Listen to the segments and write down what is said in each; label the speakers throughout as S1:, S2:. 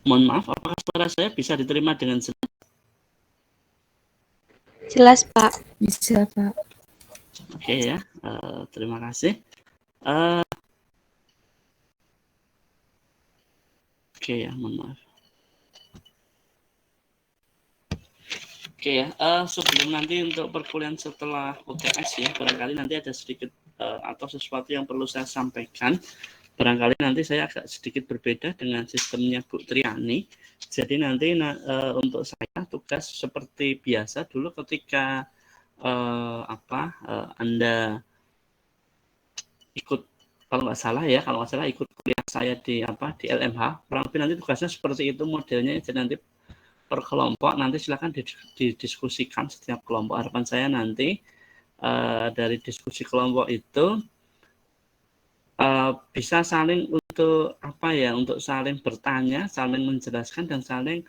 S1: Mohon maaf, apakah suara saya bisa diterima dengan jelas?
S2: Jelas, Pak.
S3: Bisa, Pak.
S1: Oke ya, terima kasih. Oke ya, mohon maaf. Oke ya, sebelum nanti untuk perkuliahan setelah UTS ya, barangkali nanti ada sedikit atau sesuatu yang perlu saya sampaikan. Barangkali nanti saya agak sedikit berbeda dengan sistemnya Bu Triani. Jadi nanti untuk saya tugas seperti biasa dulu ketika Anda ikut, kalau nggak salah ikut kuliah saya di LMH, kurang lebih nanti tugasnya seperti itu modelnya. Jadi nanti per kelompok nanti silakan didiskusikan setiap kelompok. Harapan saya nanti dari diskusi kelompok itu bisa saling untuk saling bertanya, saling menjelaskan, dan saling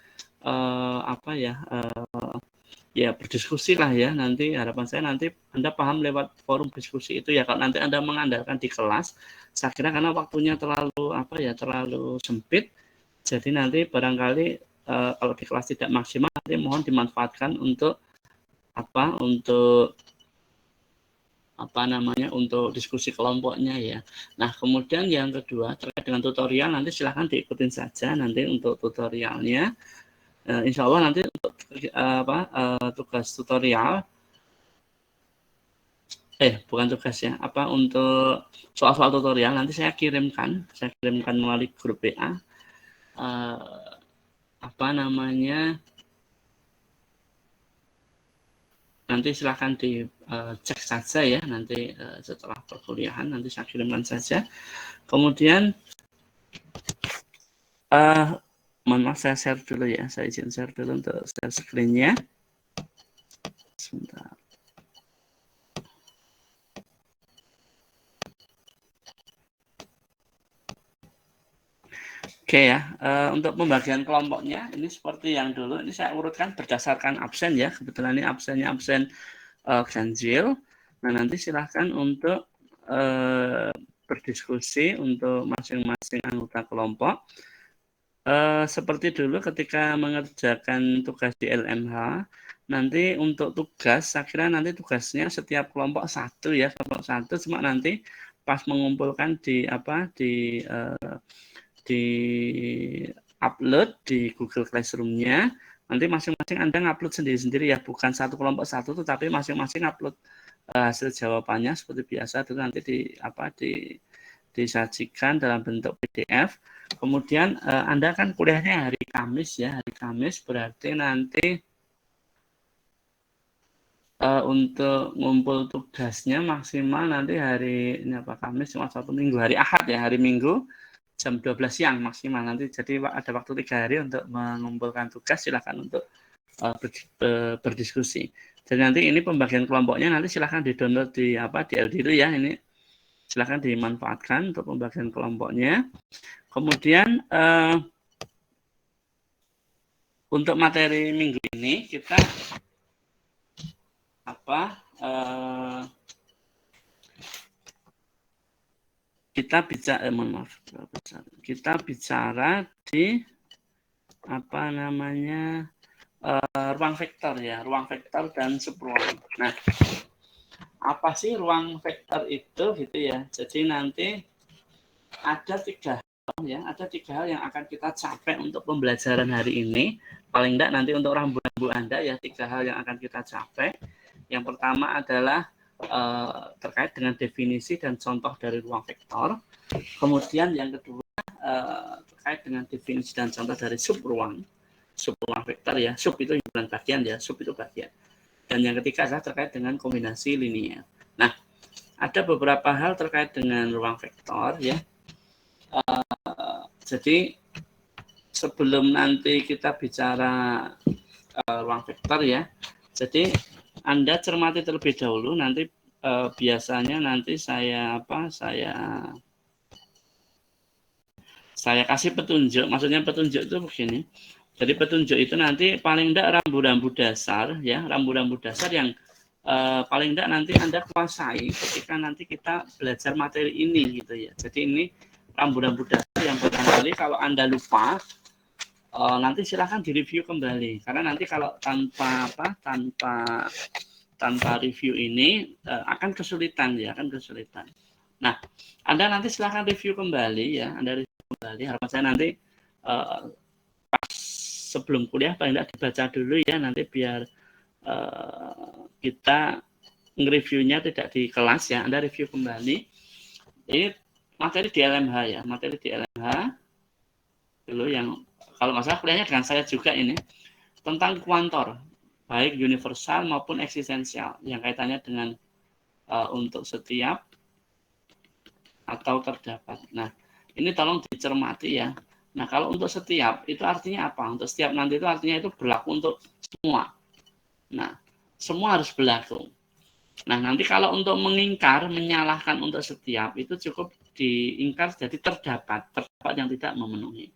S1: berdiskusi lah ya. Nanti harapan saya nanti Anda paham lewat forum diskusi itu ya. Kalau nanti Anda mengandalkan di kelas, saya kira karena waktunya terlalu sempit, jadi nanti barangkali kalau di kelas tidak maksimal, nanti mohon dimanfaatkan untuk untuk diskusi kelompoknya ya. Nah, kemudian yang kedua terkait dengan tutorial, nanti silahkan diikutin saja nanti untuk tutorialnya. Insya Allah nanti untuk tugas tutorial, bukan tugas ya, untuk soal-soal tutorial nanti saya kirimkan melalui grup WA. Nanti silahkan dicek saja ya, nanti setelah perkuliahan nanti saya kirimkan saja. Kemudian mohon maaf, saya share dulu ya, saya izin share dulu untuk share screen-nya sebentar. Oke ya, untuk pembagian kelompoknya ini seperti yang dulu, ini saya urutkan berdasarkan absen ya, kebetulan ini absennya absen ganjil. Nah, nanti silahkan untuk berdiskusi untuk masing-masing anggota kelompok. Seperti dulu ketika mengerjakan tugas di LMH, nanti untuk tugas, saya kira nanti tugasnya setiap kelompok satu ya, kelompok satu, cuma nanti pas mengumpulkan di upload di Google Classroom-nya, nanti masing-masing Anda ngupload sendiri-sendiri ya, bukan satu kelompok satu, tetapi masing-masing upload hasil jawabannya seperti biasa, itu nanti disajikan dalam bentuk PDF. Kemudian Anda kan kuliahnya hari Kamis ya, hari Kamis berarti nanti untuk ngumpul tugasnya maksimal nanti hari Kamis, cuma satu Minggu, hari Ahad ya, hari Minggu jam 12 siang maksimal nanti. Jadi ada waktu 3 hari untuk mengumpulkan tugas, silakan untuk berdiskusi. Jadi nanti ini pembagian kelompoknya nanti silakan di-download di LDIRU ya, ini silakan dimanfaatkan untuk pembagian kelompoknya. Kemudian untuk materi minggu ini kita kita bicara di ruang vektor ya, ruang vektor dan subruang. Nah, apa sih ruang vektor itu gitu ya? Jadi nanti ada tiga hal yang akan kita capai untuk pembelajaran hari ini. Paling enggak nanti untuk rambu-rambu Anda ya, 3 hal yang akan kita capai. Yang pertama adalah terkait dengan definisi dan contoh dari ruang vektor. Kemudian yang kedua terkait dengan definisi dan contoh dari subruang vektor ya. Sub itu himpunan bagian ya, sub itu bagian. Dan yang ketiga adalah terkait dengan kombinasi linear. Nah, ada beberapa hal terkait dengan ruang vektor ya. Jadi sebelum nanti kita bicara ruang vektor ya, jadi Anda cermati terlebih dahulu. Nanti biasanya nanti saya kasih petunjuk. Maksudnya petunjuk itu begini. Jadi petunjuk itu nanti paling tidak rambu-rambu dasar ya, rambu-rambu dasar yang paling tidak nanti Anda kuasai ketika nanti kita belajar materi ini gitu ya. Jadi ini rambu-rambu dasar yang barangkali kalau Anda lupa nanti silahkan direview kembali, karena nanti kalau tanpa review ini akan kesulitan ya, Nah, Anda nanti silahkan review kembali ya, Anda review kembali. Harapan saya nanti sebelum kuliah paling tidak dibaca dulu ya, nanti biar kita nge-reviewnya tidak di kelas ya, Anda review kembali. Ini materi di LMH ya, materi di LMH dulu yang kalau nggak salah kuliahnya dengan saya juga ini tentang kuantor, baik universal maupun eksistensial yang kaitannya dengan untuk setiap atau terdapat. Nah, ini tolong dicermati ya. Nah, kalau untuk setiap itu artinya apa? Untuk setiap nanti itu artinya itu berlaku untuk semua. Nah, semua harus berlaku. Nah, nanti kalau untuk mengingkar, menyalahkan untuk setiap itu cukup diingkar jadi terdapat yang tidak memenuhi.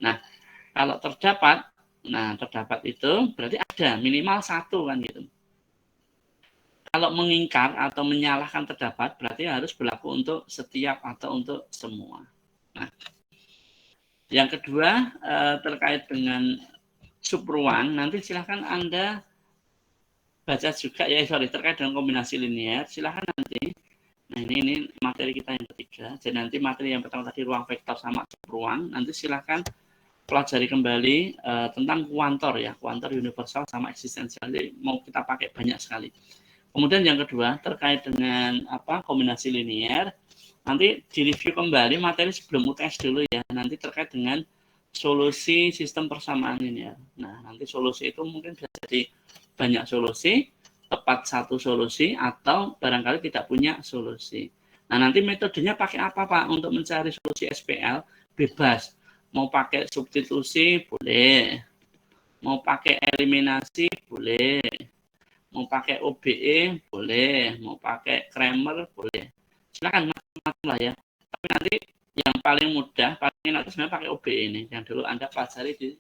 S1: Nah, kalau terdapat itu berarti ada minimal satu kan gitu. Kalau mengingkar atau menyalahkan terdapat berarti harus berlaku untuk setiap atau untuk semua. Nah, yang kedua terkait dengan subruang, nanti silahkan Anda baca juga ya, terkait dengan kombinasi linear, silahkan nanti. Nah, ini materi kita yang ketiga. Jadi nanti materi yang pertama tadi ruang vektor sama subruang, nanti silahkan pelajari kembali tentang kuantor ya, kuantor universal sama eksistensial. Jadi mau kita pakai banyak sekali. Kemudian yang kedua terkait dengan kombinasi linear, nanti direview kembali materi sebelum UTS dulu ya, nanti terkait dengan solusi sistem persamaan linear. Nah, nanti solusi itu mungkin bisa jadi banyak solusi, tepat satu solusi, atau barangkali tidak punya solusi. Nah, nanti metodenya pakai apa Pak untuk mencari solusi SPL? Bebas. Mau pakai substitusi boleh, mau pakai eliminasi boleh, mau pakai OBE boleh, mau pakai Kramer boleh, silakan macam-macam lah ya. Tapi nanti yang paling mudah, paling enak sebenarnya pakai OBE ini yang dulu Anda pelajari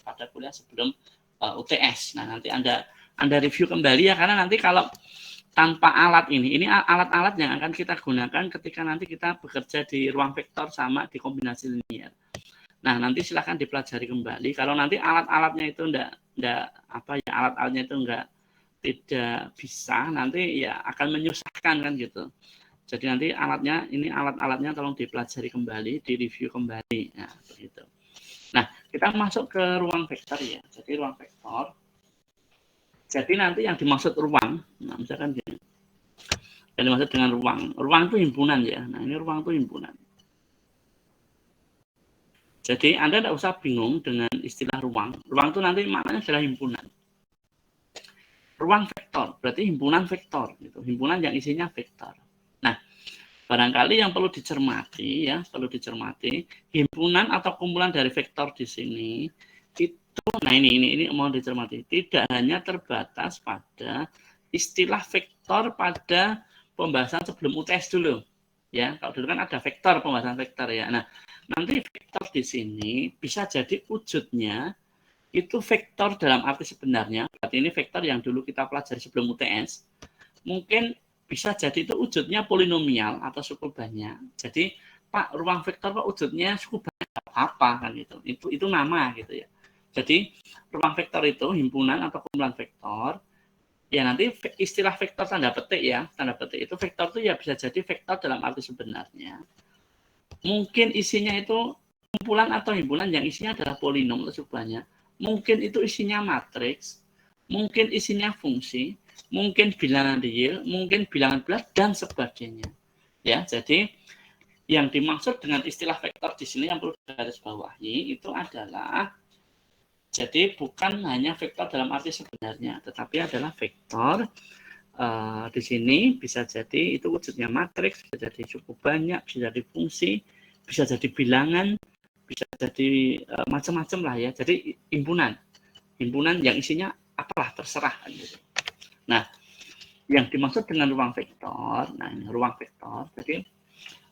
S1: pada kuliah sebelum UTS. Nah, nanti Anda review kembali ya, karena nanti kalau tanpa alat ini alat-alat yang akan kita gunakan ketika nanti kita bekerja di ruang vektor sama di kombinasi linear. Nah, nanti silakan dipelajari kembali. Kalau nanti alat-alatnya itu alat-alatnya itu tidak bisa, nanti ya akan menyusahkan kan gitu. Jadi nanti alat-alatnya tolong dipelajari kembali, direview kembali. Nah, begitu. Nah, kita masuk ke ruang vektor ya. Jadi ruang vektor. Jadi nanti yang dimaksud ruang, nah misalkan gini. Yang dimaksud dengan ruang itu himpunan ya. Nah, ini ruang itu himpunan. Jadi Anda tidak usah bingung dengan istilah ruang. Ruang itu nanti maknanya adalah himpunan. Ruang vektor berarti himpunan vektor, gitu. Himpunan yang isinya vektor. Nah, barangkali yang perlu dicermati, himpunan atau kumpulan dari vektor di sini itu, nah ini mau dicermati. Tidak hanya terbatas pada istilah vektor pada pembahasan sebelum UTS dulu, ya. Kalau dulu kan ada vektor, pembahasan vektor ya. Nah, nanti vektor di sini bisa jadi wujudnya itu vektor dalam arti sebenarnya. Berarti ini vektor yang dulu kita pelajari sebelum UTS. Mungkin bisa jadi itu wujudnya polinomial atau suku banyak. Jadi Pak, ruang vektor kok wujudnya suku banyak apa kan gitu. Itu nama gitu ya. Jadi ruang vektor itu himpunan atau kumpulan vektor. Ya nanti istilah vektor tanda petik ya, tanda petik itu vektor itu ya bisa jadi vektor dalam arti sebenarnya. Mungkin isinya itu kumpulan atau himpunan yang isinya adalah polinom atau suku banyak. Mungkin itu isinya matriks, mungkin isinya fungsi, mungkin bilangan real, mungkin bilangan bulat dan sebagainya. Ya, jadi yang dimaksud dengan istilah vektor di sini yang perlu digarisbawahi itu adalah jadi bukan hanya vektor dalam arti sebenarnya, tetapi adalah vektor di sini bisa jadi itu wujudnya matriks, bisa jadi cukup banyak, bisa jadi fungsi, bisa jadi bilangan, bisa jadi macam-macam lah ya. Jadi himpunan yang isinya apalah terserah gitu. Nah, yang dimaksud dengan ruang vektor, nah ini ruang vektor. Jadi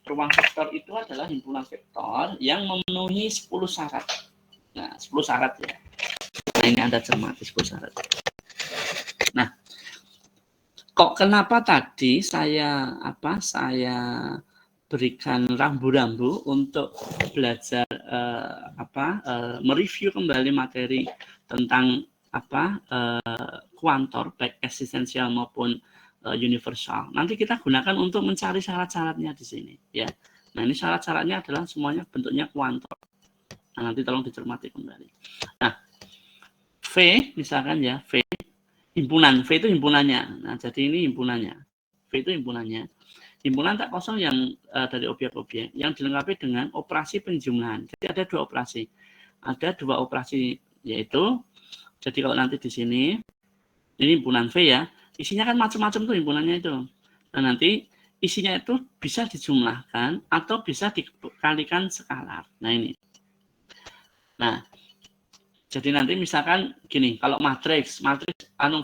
S1: ruang vektor itu adalah himpunan vektor yang memenuhi 10 syarat. Nah, 10 syarat ya. Nah, ini Anda cermati 10 syarat. Nah, kok kenapa tadi saya berikan rambu-rambu untuk belajar mereview kembali materi tentang kuantor baik eksistensial maupun universal. Nanti kita gunakan untuk mencari syarat-syaratnya di sini ya. Nah, ini syarat-syaratnya adalah semuanya bentuknya kuantor. Nah, nanti tolong dicermati kembali. Nah, V misalkan ya, V himpunan, V itu himpunannya. Nah, jadi ini himpunannya. V itu himpunannya. Himpunan tak kosong yang dari objek-objek yang dilengkapi dengan operasi penjumlahan. Jadi ada dua operasi. Ada dua operasi yaitu, jadi kalau nanti di sini, ini himpunan V ya, isinya kan macam-macam tuh himpunannya itu. Nah, nanti isinya itu bisa dijumlahkan atau bisa dikalikan skalar. Nah, ini. Nah, jadi nanti misalkan gini, kalau matriks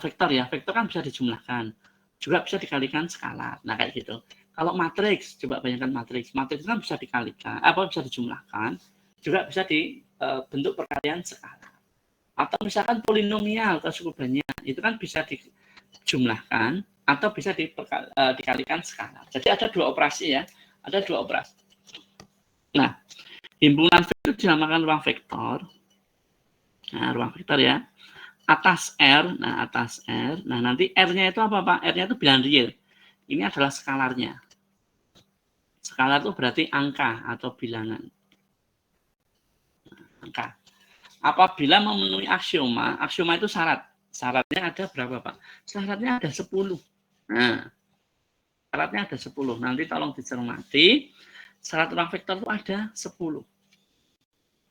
S1: vektor ya, vektor kan bisa dijumlahkan, juga bisa dikalikan skalar. Nah, kayak gitu. Kalau matriks, coba bayangkan matriks kan bisa dikalikan, bisa dijumlahkan, juga bisa dibentuk perkalian skalar. Atau misalkan polinomial kesukupannya, itu kan bisa dijumlahkan atau bisa dikalikan skalar. Jadi ada dua operasi ya, ada dua operasi. Nah, himpunan V itu dinamakan ruang vektor. Nah, ruang vektor ya. Atas R, nah nanti R-nya itu apa Pak? R-nya itu bilangan real. Ini adalah skalarnya. Skalar itu berarti angka atau bilangan. Angka. Apabila memenuhi aksioma itu syarat. Syaratnya ada berapa Pak? Syaratnya ada 10. Nah, syaratnya ada 10. Nanti tolong dicermati. Syarat ruang vektor itu ada 10.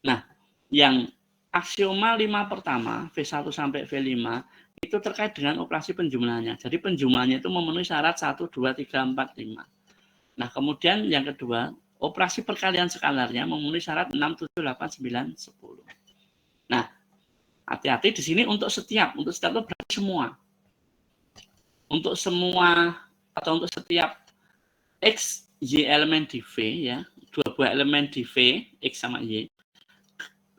S1: Nah, yang aksioma 5 pertama, V1 sampai V5, itu terkait dengan operasi penjumlahannya. Jadi penjumlahannya itu memenuhi syarat 1, 2, 3, 4, 5. Nah, kemudian yang kedua, operasi perkalian skalarnya memenuhi syarat 6, 7, 8, 9, 10. Nah, hati-hati di sini untuk setiap itu berarti semua. Untuk semua atau untuk setiap X, Y elemen di V ya, dua buah elemen di V, X sama Y,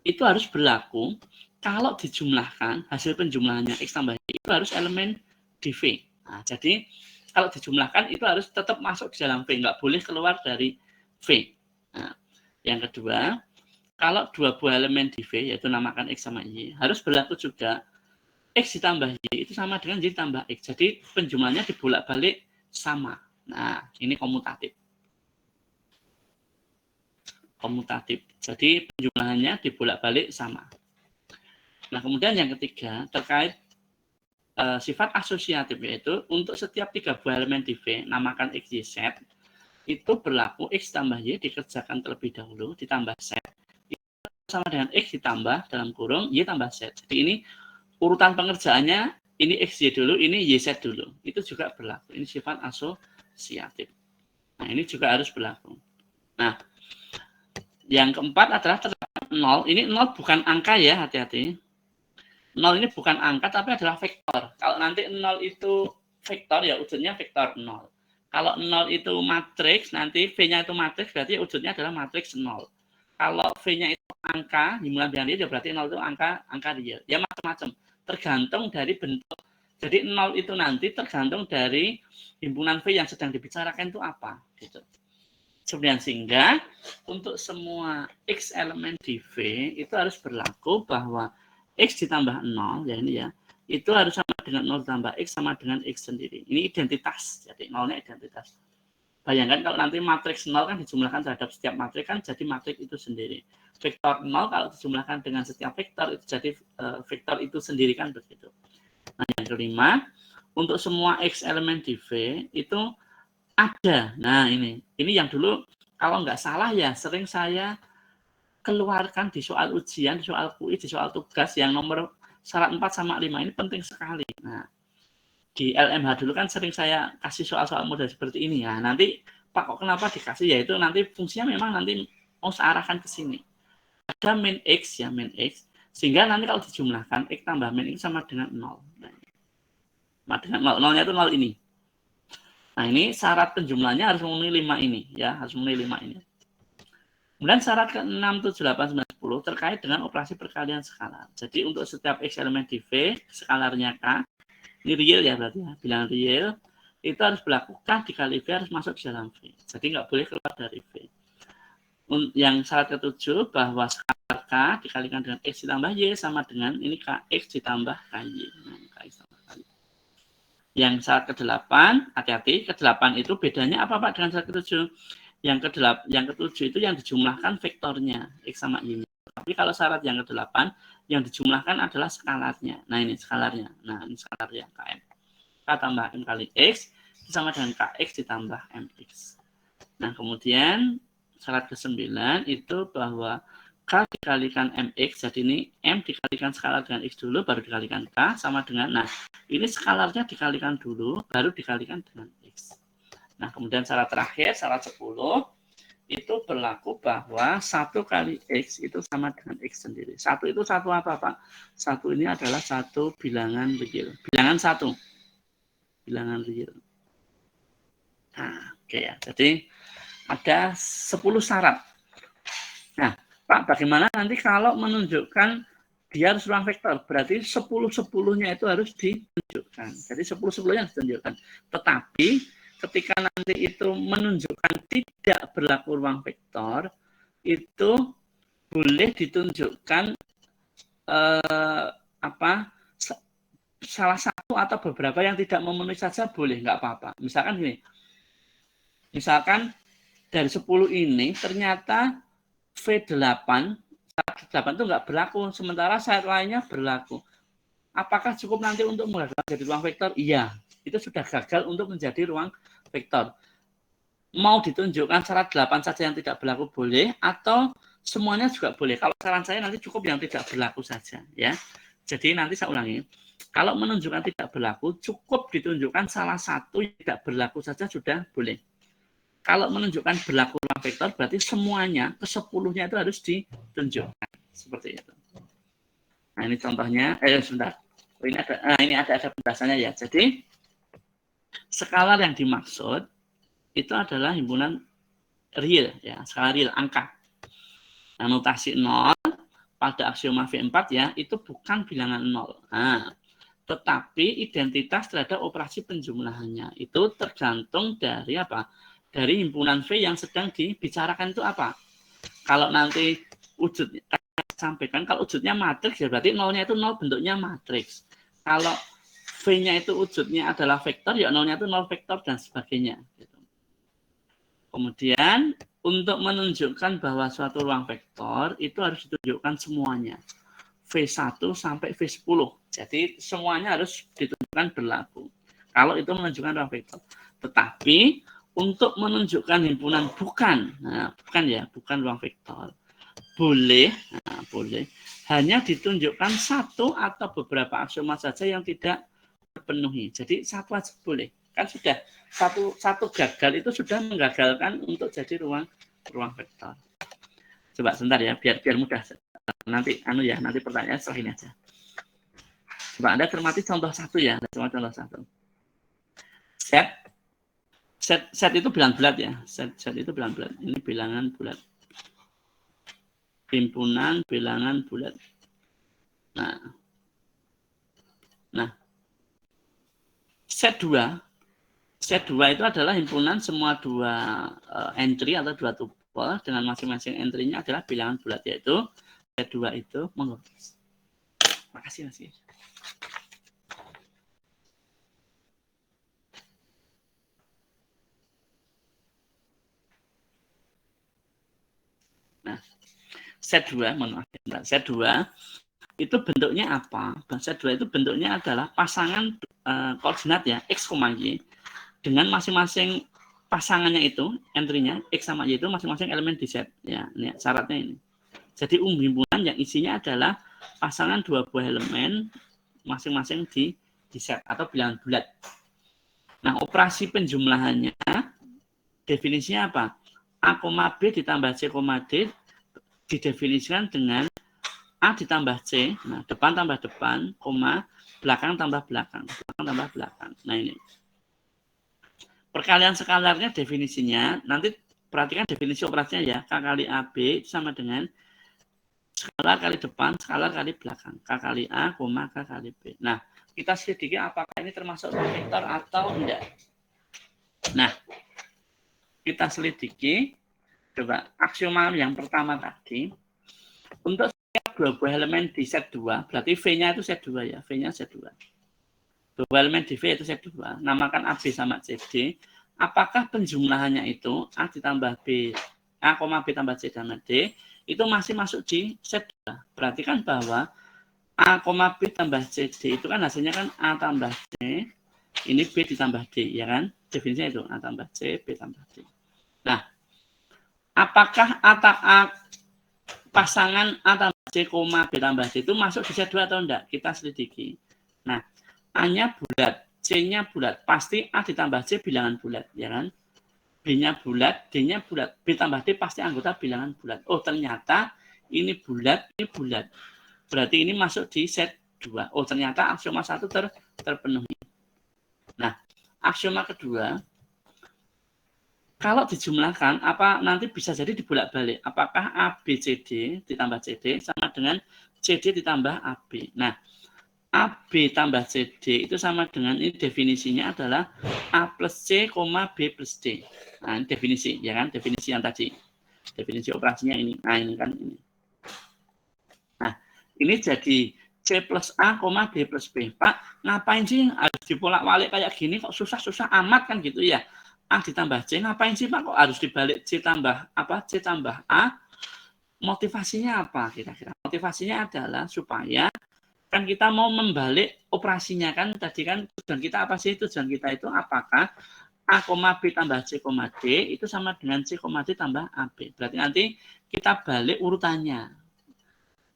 S1: itu harus berlaku kalau dijumlahkan hasil penjumlahannya X tambah Y itu harus elemen di V. Nah, jadi kalau dijumlahkan itu harus tetap masuk di dalam V, nggak boleh keluar dari V. Nah, yang kedua, kalau dua buah elemen di V, yaitu namakan X sama Y, harus berlaku juga X ditambah Y itu sama dengan Y ditambah X. Jadi penjumlahannya dibolak-balik sama. Nah, ini komutatif. Komutatif. Jadi penjumlahannya dibolak-balik sama. Nah, kemudian yang ketiga terkait sifat asosiatif, yaitu untuk setiap 3 buah elemen di V, namakan X, Y, Z, itu berlaku X tambah Y dikerjakan terlebih dahulu, ditambah Z, itu sama dengan X ditambah dalam kurung Y tambah Z. Jadi ini urutan pengerjaannya, ini X, Y dulu, ini Y, Z dulu. Itu juga berlaku. Ini sifat asosiatif. Nah, ini juga harus berlaku. Nah, yang keempat adalah terdapat 0. Ini 0 bukan angka ya, hati-hati. 0 ini bukan angka, tapi adalah vektor. Kalau nanti 0 itu vektor, ya wujudnya vektor 0. Kalau 0 itu matriks, nanti V-nya itu matriks, berarti wujudnya adalah matriks 0. Kalau V-nya itu angka, himpunan bilangan real, ya berarti 0 itu angka real. Ya macam-macam. Tergantung dari bentuk. Jadi 0 itu nanti tergantung dari himpunan V yang sedang dibicarakan itu apa. Gitu. Kemudian sehingga untuk semua X elemen di V itu harus berlaku bahwa X ditambah 0, ya ini ya, itu harus sama dengan 0 tambah X sama dengan X sendiri. Ini identitas, jadi 0-nya identitas. Bayangkan kalau nanti matriks 0 kan dijumlahkan terhadap setiap matriks kan jadi matriks itu sendiri. Vektor 0 kalau dijumlahkan dengan setiap vektor itu jadi vektor itu sendiri kan begitu. Nah, yang kelima, untuk semua X elemen di V itu ada. Nah, ini yang dulu kalau nggak salah ya sering saya keluarkan di soal ujian, di soal QI, di soal tugas yang nomor syarat 4 sama 5 ini penting sekali. Nah, di LMH dulu kan sering saya kasih soal-soal model seperti ini. Nah, nanti Pak kok kenapa dikasih? Yaitu nanti fungsinya memang nanti mau saya arahkan ke sini. Ada min X ya, min X. Sehingga nanti kalau dijumlahkan X tambah min X sama dengan 0. Nah, dengan 0, 0-nya itu 0 ini. Nah, ini syarat penjumlahannya harus memenuhi 5 ini ya, harus memenuhi 5 ini. Kemudian syarat ke-6, 7, 8, 9, 10 terkait dengan operasi perkalian skalar. Jadi untuk setiap X elemen di V, skalarnya K, ini real ya berarti ya, bilangan real. itu harus berlaku K dikali V harus masuk ke dalam V. Jadi nggak boleh keluar dari V. Yang syarat ketujuh bahwa skalar K dikalikan dengan X ditambah Y sama dengan ini KX ditambah KY. Nah, KX ditambah KY. Yang syarat ke-8, hati-hati, ke-8 itu bedanya apa Pak dengan syarat ke-7? Yang ke-7 itu yang dijumlahkan vektornya, X sama Y-nya. Tapi kalau syarat yang ke-8, yang dijumlahkan adalah skalarnya. Nah, ini skalarnya. Nah, ini skalarnya, KM. K tambah M kali X, sama dengan KX ditambah MX. Nah, kemudian syarat ke-9 itu bahwa K dikalikan MX, jadi ini M dikalikan skalar dengan X dulu, baru dikalikan K, sama dengan, nah ini skalarnya dikalikan dulu, baru dikalikan dengan X. Nah, kemudian syarat terakhir, syarat 10, itu berlaku bahwa 1 kali X itu sama dengan X sendiri. 1 itu satu apa, Pak? 1 ini adalah satu bilangan real. Bilangan 1. Bilangan real. Nah, oke ya. Jadi, ada 10 syarat. Nah, Pak, bagaimana nanti kalau menunjukkan dia harus ruang vektor? Berarti 10-10-nya itu harus ditunjukkan. Jadi 10-10-nya harus ditunjukkan. Tetapi ketika nanti itu menunjukkan tidak berlaku ruang vektor, itu boleh ditunjukkan salah satu atau beberapa yang tidak memenuhi saja boleh, nggak apa-apa. Misalkan gini, misalkan dari 10 ini ternyata V8 itu nggak berlaku, sementara syarat lainnya berlaku. Apakah cukup nanti untuk menjadi ruang vektor? Iya, itu sudah gagal untuk menjadi ruang vektor. Mau ditunjukkan syarat 8 saja yang tidak berlaku boleh, atau semuanya juga boleh. Kalau saran saya nanti cukup yang tidak berlaku saja, ya. Jadi nanti saya ulangi. Kalau menunjukkan tidak berlaku, cukup ditunjukkan salah satu yang tidak berlaku saja sudah boleh. Kalau menunjukkan berlaku ruang vektor, berarti semuanya, ke-10-nya itu harus ditunjukkan. Seperti itu. Nah, ini contohnya. Sebentar. Ini ada penjelasannya ya. Jadi, skalar yang dimaksud itu adalah himpunan real, ya, skala real, angka. Nah, notasi 0 pada aksioma V4 ya, itu bukan bilangan 0. Nah, tetapi identitas terhadap operasi penjumlahannya itu tergantung dari apa? Dari himpunan V yang sedang dibicarakan itu apa. Kalau nanti wujudnya, sampaikan kalau wujudnya matriks ya berarti nolnya itu 0 bentuknya matriks. Kalau V-nya itu wujudnya adalah vektor, ya nolnya itu 0 vektor dan sebagainya. Kemudian untuk menunjukkan bahwa suatu ruang vektor itu harus ditunjukkan semuanya. V1 sampai V10. Jadi semuanya harus ditunjukkan berlaku. Kalau itu menunjukkan ruang vektor. Tetapi untuk menunjukkan himpunan bukan ruang vektor. Boleh hanya ditunjukkan satu atau beberapa aksioma saja yang tidak terpenuhi. Jadi satu aja boleh. Kan sudah satu gagal itu sudah menggagalkan untuk jadi ruang vektor. Coba sebentar ya, biar mudah. Nanti nanti pertanyaan setelah ini aja. Coba Anda cermati contoh satu ya, contoh satu. Set itu bilangan bulat ya. Set itu bilangan bulat. Ini bilangan bulat. Himpunan bilangan bulat. Nah, set 2 itu adalah himpunan semua dua entry atau dua tuple dengan masing-masing entry-nya adalah bilangan bulat, yaitu set 2 itu monggo. Makasih. Nah, set 2 itu bentuknya apa? Set 2 itu bentuknya adalah pasangan koordinat ya, X, Y dengan masing-masing pasangannya itu, entry-nya X sama Y itu masing-masing elemen di set. Ya, ini syaratnya ini. Jadi himpunan yang isinya adalah pasangan dua buah elemen masing-masing di set atau bilangan bulat. Nah, operasi penjumlahannya definisinya apa? A, B ditambah C, D didefinisikan dengan A ditambah C, nah depan tambah depan, belakang tambah belakang. Nah ini. Perkalian skalarnya definisinya, nanti perhatikan definisi operasinya ya, K kali AB sama dengan skalar kali depan, skalar kali belakang. K kali A, K kali B. Nah, kita selidiki apakah ini termasuk vektor atau enggak. Nah, kita selidiki. Coba aksioma yang pertama tadi. Untuk setiap dua buah elemen di set 2, berarti V-nya itu set 2 ya. V-nya set 2. Dua elemen di V itu set 2. Namakan AB sama CD. Apakah penjumlahannya itu A ditambah B, A, B tambah C dan D, itu masih masuk di set 2. Berarti kan bahwa A, B tambah CD itu kan hasilnya kan A tambah C, ini B ditambah D, ya kan? Definisinya itu A tambah C, B tambah D. Nah, apakah pasangan A tambah C, B tambah D itu masuk di set 2 atau enggak? Kita selidiki. Nah, A-nya bulat, C-nya bulat. Pasti A ditambah C bilangan bulat, ya kan? B-nya bulat, D-nya bulat. B tambah D pasti anggota bilangan bulat. Oh, ternyata ini bulat, ini bulat. Berarti ini masuk di set 2. Oh, ternyata aksioma 1 terpenuhi. Nah, aksioma kedua, kalau dijumlahkan, apa nanti bisa jadi dibolak-balik. Apakah A, B, C, D ditambah C, D sama dengan C, D ditambah A, B. Nah, A, B tambah C, D itu sama dengan, ini definisinya adalah A plus C, B plus D. Nah, ini definisi, ya kan? Definisi yang tadi. Definisi operasinya ini. Nah, ini kan ini. Nah, ini jadi C plus A, D plus B. Pak, ngapain sih harus dipolak-balik kayak gini? Kok susah-susah amat kan gitu ya? A ditambah C, ngapain sih Pak kok harus dibalik C tambah apa? C tambah A? Motivasinya apa kira-kira? Motivasinya adalah supaya kan kita mau membalik operasinya kan tadi kan tujuan kita apa sih? Tujuan kita itu apakah A, B tambah C, D itu sama dengan C, D tambah AB. Berarti nanti kita balik urutannya.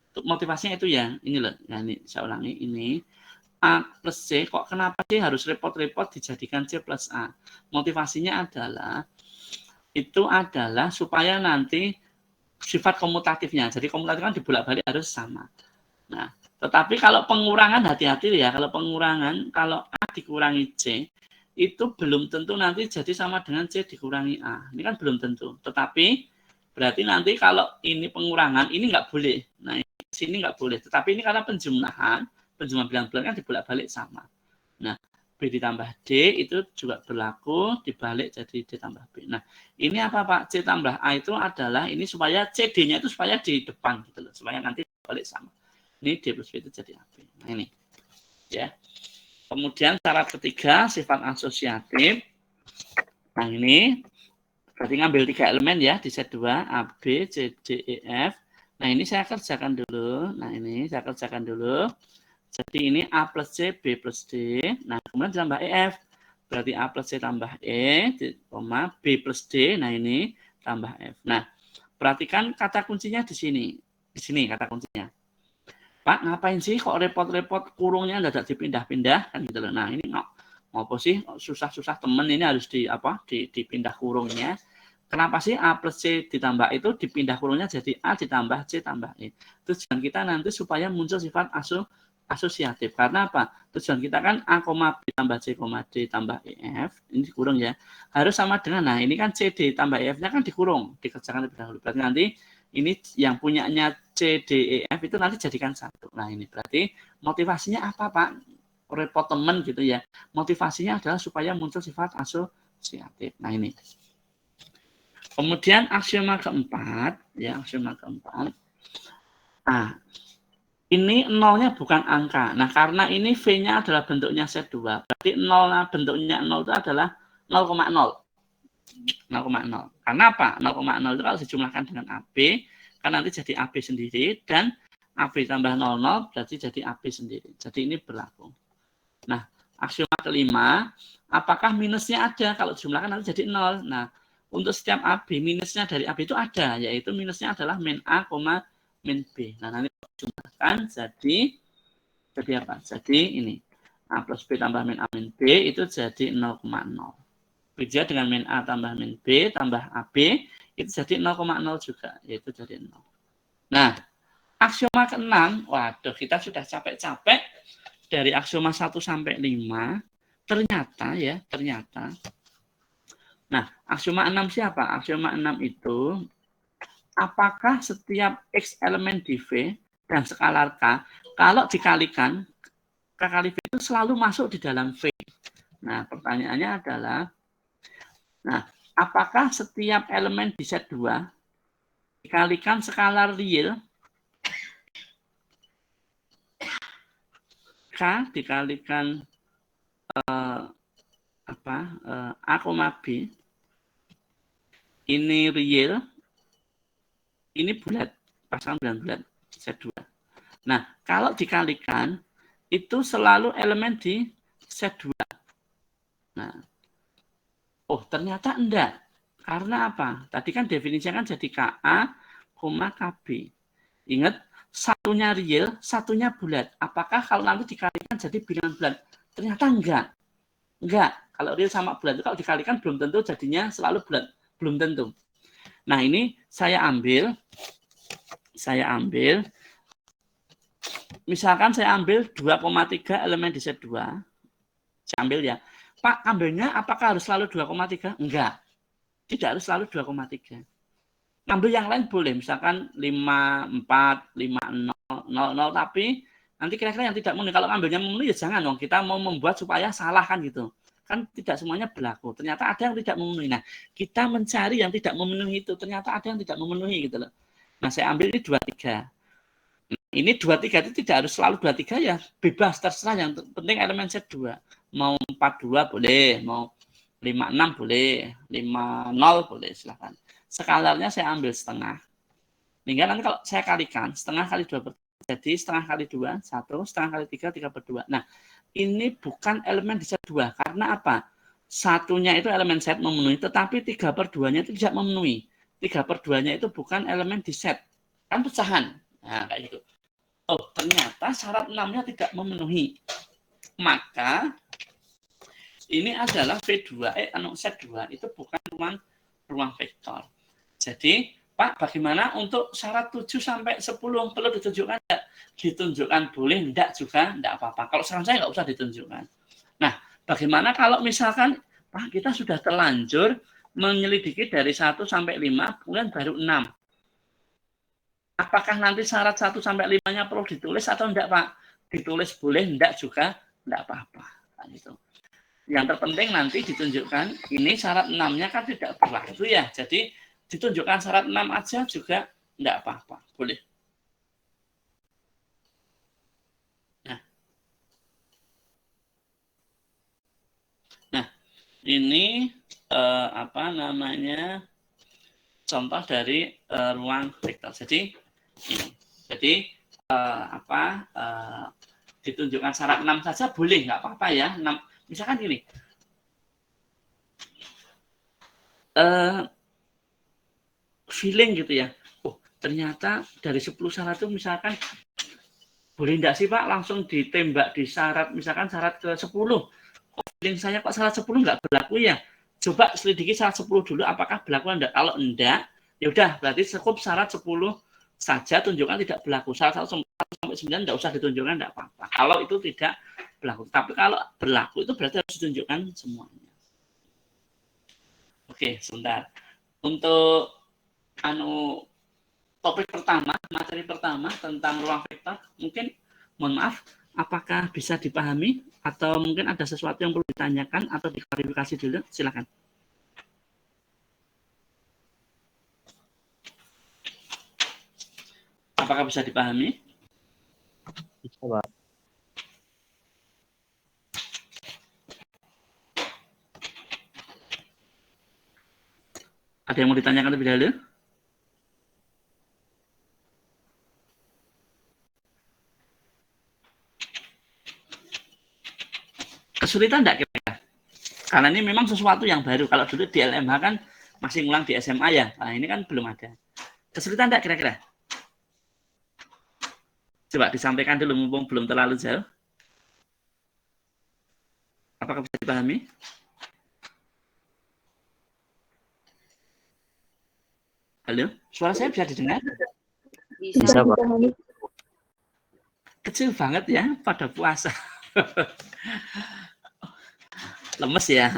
S1: Untuk motivasinya itu ya, ini loh. Ya, ini saya ulangi ini. A plus C, kok kenapa sih harus repot-repot dijadikan C plus A? Motivasinya adalah, itu adalah supaya nanti sifat komutatifnya. Jadi komutatif kan dibolak-balik harus sama. Nah, tetapi kalau pengurangan hati-hati ya, kalau pengurangan, kalau A dikurangi C, itu belum tentu nanti jadi sama dengan C dikurangi A. Ini kan belum tentu. Tetapi berarti nanti kalau ini pengurangan, ini nggak boleh. Nah, sini nggak boleh. Tetapi ini karena penjumlahan bilang-bilang kan dibolak-balik sama. Nah, B ditambah D itu juga berlaku dibalik jadi D tambah B. Nah, ini apa Pak? C tambah A itu adalah ini supaya CD-nya itu supaya di depan gitu loh, supaya nanti balik sama. Ini D plus B itu jadi AB. Nah, ini. Ya. Kemudian syarat ketiga sifat asosiatif. Nah, ini berarti ngambil 3 elemen ya di set 2, A, B, C, D, E, F. Nah, ini saya kerjakan dulu. Nah, ini saya kerjakan dulu. Jadi ini A plus C, B plus D. Nah, kemudian ditambah EF. Berarti A plus C tambah E, B plus D. Nah, ini tambah F. Nah, perhatikan kata kuncinya di sini. Di sini kata kuncinya. Pak, ngapain sih kok repot-repot kurungnya tidak dipindah-pindah? Kan gitu loh. Nah, ini apa sih susah-susah temen ini harus dipindah kurungnya. Kenapa sih A plus C ditambah itu dipindah kurungnya jadi A ditambah C tambah E. Tujuan kita nanti supaya muncul sifat asosiatif. Karena apa? Tujuan kita kan A, B tambah C, D tambah EF. Ini dikurung ya. Harus sama dengan, nah ini kan CD tambah EF-nya kan dikurung. Dikerjakan lebih dahulu. Berarti nanti ini yang punyanya C, D, E, F itu nanti jadikan satu. Nah ini berarti motivasinya apa Pak? Repot temen gitu ya. Motivasinya adalah supaya muncul sifat asosiatif. Nah ini. Kemudian aksioma keempat. Ya, aksioma keempat. Nah, ini nolnya bukan angka. Nah, karena ini V-nya adalah bentuknya set 2. Berarti nolnya bentuknya 0 itu adalah 0,0. 0,0. Karena apa? 0,0 itu kalau dijumlahkan dengan AB, kan nanti jadi AB sendiri. Dan AB tambah 00 berarti jadi AB sendiri. Jadi ini berlaku. Nah, aksioma kelima, apakah minusnya ada? Kalau dijumlahkan nanti jadi 0. Nah, untuk setiap AB, minusnya dari AB itu ada. Yaitu minusnya adalah min A, min B. Nah, nanti jumlahkan jadi apa? Jadi ini A plus B tambah min A min B itu jadi 0,0. Beda dengan min A tambah min B tambah AB itu jadi 0,0 juga, yaitu jadi 0. Nah, aksioma ke-6, waduh kita sudah capek-capek dari aksioma 1 sampai 5. Ternyata. Nah, aksioma 6 siapa? Aksioma 6 itu apakah setiap X elemen di V dan skalar K, kalau dikalikan, K kali V itu selalu masuk di dalam V. Nah, pertanyaannya adalah, Nah, apakah setiap elemen di set 2 dikalikan skalar real K dikalikan A, B, ini real, ini bulat, pasang bulat, set 2. Nah, kalau dikalikan, itu selalu elemen di set 2. Nah, oh ternyata enggak. Karena apa? Tadi kan definisinya kan jadi KA, KB. Ingat, satunya real, satunya bulat. Apakah kalau nanti dikalikan jadi bilangan bulat? Ternyata enggak. Enggak. Kalau real sama bulat itu kalau dikalikan belum tentu jadinya selalu bulat. Belum tentu. Nah, ini saya ambil. Misalkan saya ambil 2,3 elemen di set 2. Saya ambil ya. Pak, ambilnya apakah harus selalu 2,3? Enggak. Tidak harus selalu 2,3. Ambil yang lain boleh. Misalkan 5, 4, 5, 0, 0, tapi nanti kira-kira yang tidak memenuhi. Kalau ambilnya memenuhi ya jangan dong. Kita mau membuat supaya salah kan gitu. Kan tidak semuanya berlaku. Ternyata ada yang tidak memenuhi. Nah, kita mencari yang tidak memenuhi itu. Ternyata ada yang tidak memenuhi gitu loh. Nah, saya ambil ini 23. Ini 23 itu tidak harus selalu 23 ya, bebas terserah, yang penting elemen set 2. Mau 42 boleh, mau 56 boleh, 50 boleh, silahkan. Skalarnya saya ambil setengah. Hingga nanti kalau saya kalikan, setengah kali 2 jadi setengah kali 2, 1, setengah kali 3, 3/2. Nah, ini bukan elemen di set 2. Karena apa? Satunya itu elemen set memenuhi, tetapi 3/2-nya itu tidak memenuhi. 3/2-nya itu bukan elemen di set. Kan pecahan. Nah, kayak gitu. Oh, ternyata syarat 6-nya tidak memenuhi. Maka ini adalah V2, set 2 itu bukan ruang vektor. Jadi, Pak, bagaimana untuk syarat 7 sampai 10 perlu ditunjukkan enggak? Ditunjukkan boleh, enggak juga, enggak apa-apa. Kalau saran saya enggak usah ditunjukkan. Nah, bagaimana kalau misalkan Pak, kita sudah terlanjur menyelidiki dari 1 sampai 5, kemudian baru 6. Apakah nanti syarat 1 sampai 5-nya perlu ditulis atau enggak, Pak? Ditulis boleh, enggak juga, enggak apa-apa. Nah, gitu. Yang terpenting nanti ditunjukkan ini syarat 6-nya kan tidak berlaku ya. Jadi ditunjukkan syarat 6 aja juga enggak apa-apa. Boleh. Nah, ini apa namanya? Contoh dari ruang vektor. Jadi ini. Jadi ditunjukkan syarat 6 saja boleh, nggak apa-apa ya. 6, misalkan gini. Feeling gitu ya. Oh, ternyata dari 10 syarat itu misalkan boleh enggak sih Pak langsung ditembak di syarat, misalkan syarat ke 10. Oh, feeling saya kok syarat 10 enggak berlaku ya. Coba selidiki syarat 10 dulu apakah berlaku enggak. Kalau enggak, ya udah berarti cukup syarat 10 saja tunjukkan tidak berlaku. Syarat 1 sampai 9 enggak usah ditunjukkan, enggak apa-apa. Kalau itu tidak berlaku. Tapi kalau berlaku itu berarti harus ditunjukkan semuanya. Oke, sebentar. Untuk topik pertama, materi pertama tentang ruang vektor, mungkin mohon maaf, apakah bisa dipahami atau mungkin ada sesuatu yang perlu ditanyakan atau diklarifikasi dulu? Silakan. Apakah bisa dipahami?
S2: Bisa, Pak.
S1: Ada yang mau ditanyakan lebih dahulu? Kesulitan enggak kira-kira? Karena ini memang sesuatu yang baru. Kalau dulu di LMH kan masih ngulang di SMA ya. Nah, ini kan belum ada. Kesulitan enggak kira-kira? Coba disampaikan dulu mumpung belum terlalu jauh. Apakah bisa dipahami? Halo, suara saya bisa didengar?
S2: Bisa, Pak.
S1: Kecil banget ya pada puasa. Lemes ya.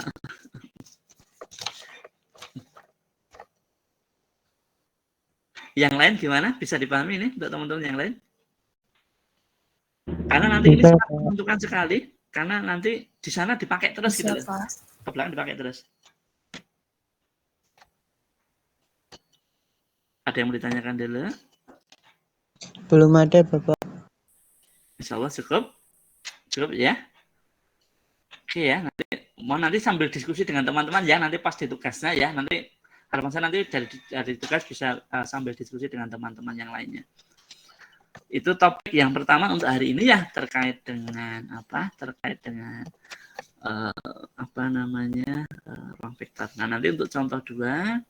S1: Yang lain gimana? Bisa dipahami ini untuk teman-teman yang lain? Karena nanti ini sangat menentukan sekali. Karena nanti di sana dipakai terus gitu. Ke belakang dipakai terus. Ada yang mau ditanyakan dulu?
S3: Belum ada, Bapak.
S1: Insya Allah cukup. Cukup ya. Oke ya, nanti sambil diskusi dengan teman-teman ya, nanti pas di tugasnya ya, nanti harapan saya nanti dari tugas bisa sambil diskusi dengan teman-teman yang lainnya. Itu topik yang pertama untuk hari ini ya, terkait dengan apa? Terkait dengan ruang vektor. Nah, nanti untuk contoh 2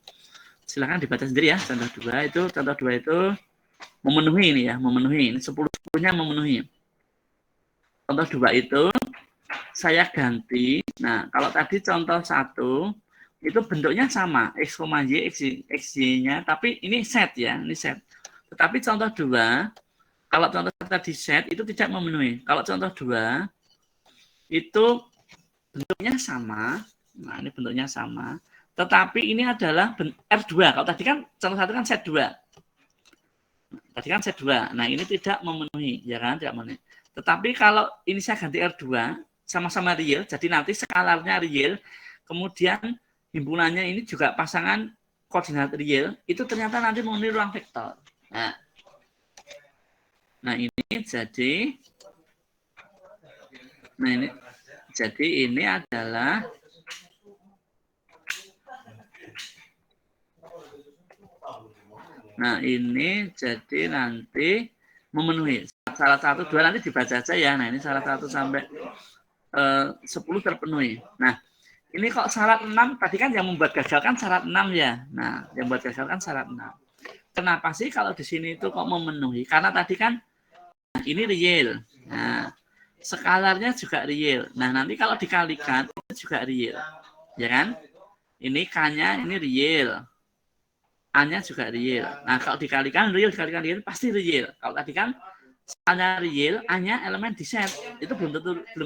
S1: silakan dibaca sendiri ya. Contoh 2 itu memenuhi ini ya, memenuhi ini 10-10-nya memenuhi. Contoh 2 itu saya ganti. Nah, kalau tadi contoh 1 itu bentuknya sama, X, Y, XY-nya, tapi ini set ya, ini set. Tetapi contoh 2, kalau contoh tadi set itu tidak memenuhi. Kalau contoh 2 itu bentuknya sama. Nah, ini bentuknya sama. Tetapi ini adalah R2. Kalau tadi kan contoh 1 kan set 2. Tadi kan set 2. Nah, ini tidak memenuhi, ya kan? Tidak memenuhi. Tetapi kalau ini saya ganti R2, sama-sama real, jadi nanti skalarnya real, kemudian himpunannya ini juga pasangan koordinat real, itu ternyata nanti memenuhi ruang vektor. Nah ini jadi ini adalah nanti memenuhi salah 1, 2 nanti dibaca aja ya. Nah ini salah 1 sampai 10 terpenuhi. Nah ini kok syarat 6 tadi kan yang membuat gagal kan syarat 6 ya. Nah yang membuat gagal kan syarat 6. Kenapa sih kalau di sini itu kok memenuhi? Karena tadi kan ini real. Nah skalarnya juga real. Nah nanti kalau dikalikan itu juga real, ya kan? Ini K-nya ini real. A-nya juga real. Nah, kalau dikalikan real pasti real. Kalau tadi kan A-nya real, A-nya elemen di set. Itu belum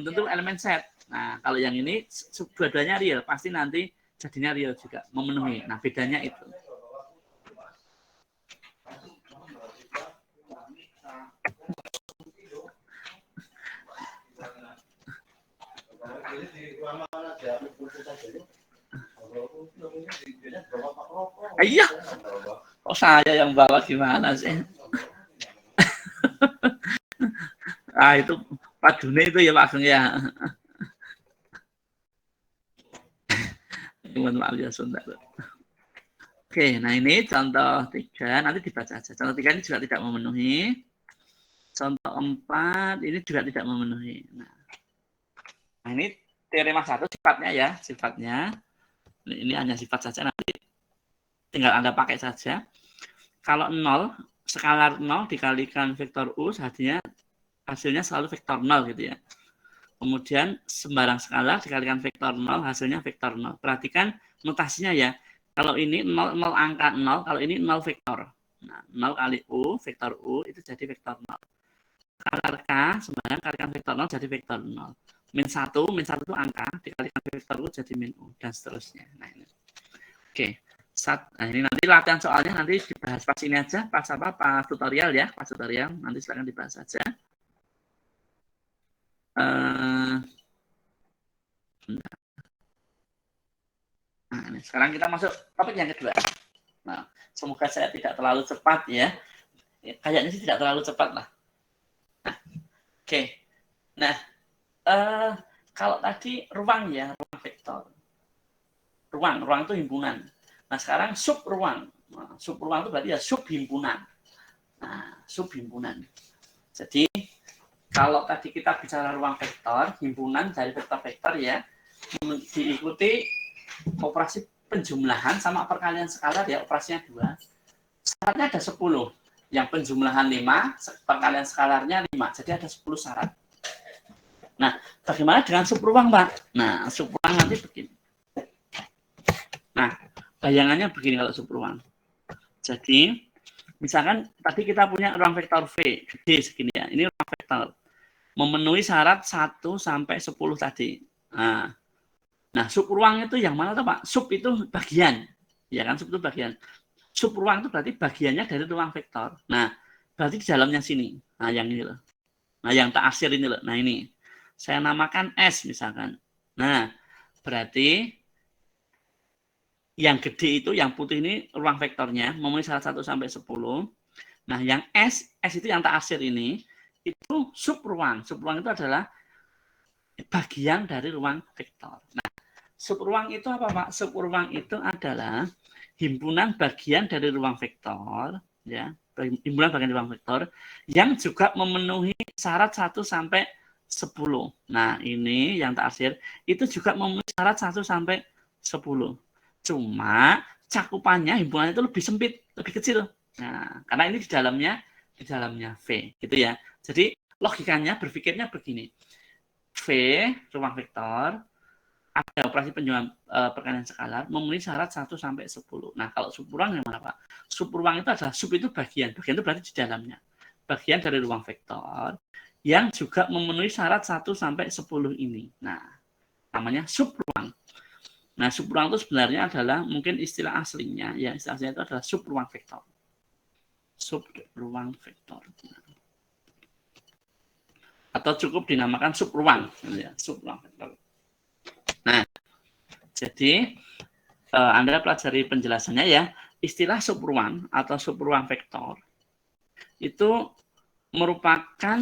S1: tentu elemen set. Nah, kalau yang ini dua-duanya real, pasti nanti jadinya real juga, memenuhi. Nah, bedanya itu. Iya. Kok saya yang bawa gimana sih? Itu Pak Dune itu ya Pak Ageng ya. Mohon maaf ya sebentar. Oke, nah ini contoh 3 nanti dibaca aja. Contoh 3 ini juga tidak memenuhi. Contoh 4 ini juga tidak memenuhi. Nah ini teorema 1 sifatnya ya, sifatnya. Ini hanya sifat saja, nanti tinggal Anda pakai saja. Kalau 0, skalar 0 dikalikan vektor U, hasilnya selalu vektor 0 gitu ya. Kemudian sembarang skalar dikalikan vektor 0, hasilnya vektor 0. Perhatikan notasinya ya. Kalau ini 0 angka 0, kalau ini 0 vektor. Nah, 0 kali U, vektor U itu jadi vektor 0. Skalar K sembarang kalikan vektor 0 jadi vektor 0. Min 1 itu angka, dikalikan vektor U jadi min U, dan seterusnya. Nah, ini. Oke. Nah, ini nanti latihan soalnya nanti dibahas pas ini aja, pas tutorial ya, pas tutorial. Nanti silakan dibahas saja. Nah, ini. Sekarang kita masuk topik yang kedua. Nah, semoga saya tidak terlalu cepat ya. Kayaknya sih tidak terlalu cepat lah. Nah, oke. Nah, kalau tadi ruang ya, ruang vektor. Ruang itu himpunan. Nah, sekarang sub ruang. Nah, sub ruang itu berarti ya sub himpunan. Nah, sub himpunan. Jadi, kalau tadi kita bicara ruang vektor, himpunan dari vektor-vektor ya, diikuti operasi penjumlahan sama perkalian skalar ya, operasinya 2. Syaratnya ada 10. Yang penjumlahan 5, perkalian skalarnya 5. Jadi ada 10 syarat. Nah, bagaimana dengan subruang, Pak? Nah, subruang nanti begini. Nah, bayangannya begini kalau subruang. Jadi, misalkan tadi kita punya ruang vektor V, gede segini ya. Ini ruang vektor. Memenuhi syarat 1 sampai 10 tadi. Nah, subruang itu yang mana tuh, Pak? Sub itu bagian. Ya kan, sub itu bagian. Subruang itu berarti bagiannya dari ruang vektor. Nah, berarti di dalamnya sini. Nah, yang ini loh. Nah, yang tak asyir ini loh. Nah, ini. Saya namakan S misalkan. Nah, berarti Yang gede itu, yang putih ini ruang vektornya memenuhi syarat 1 sampai 10. Nah, yang S itu yang tak asir ini, itu subruang. Subruang itu adalah bagian dari ruang vektor. Nah, subruang itu apa, Pak? Subruang itu adalah himpunan bagian dari ruang vektor, ya, himpunan bagian dari ruang vektor yang juga memenuhi syarat 1 sampai 10. Nah, ini yang tak asir itu juga memenuhi syarat 1 sampai 10. Cuma cakupannya himpunan itu lebih sempit, lebih kecil. Nah, karena ini di dalamnya V, gitu ya. Jadi logikanya berpikirnya begini. V ruang vektor ada operasi penjualan perkalian skalar memenuhi syarat 1 sampai 10. Nah, kalau subruang yang mana, Pak? Subruang itu adalah sub itu bagian. Bagian itu berarti di dalamnya. Bagian dari ruang vektor yang juga memenuhi syarat 1 sampai 10 ini. Nah, namanya subruang. Nah, subruang itu sebenarnya adalah mungkin istilah aslinya, ya istilah aslinya itu adalah subruang vektor. Subruang vektor. Atau cukup dinamakan subruang, ya, subruang vektor. Nah, jadi Anda pelajari penjelasannya ya. Istilah subruang atau subruang vektor itu merupakan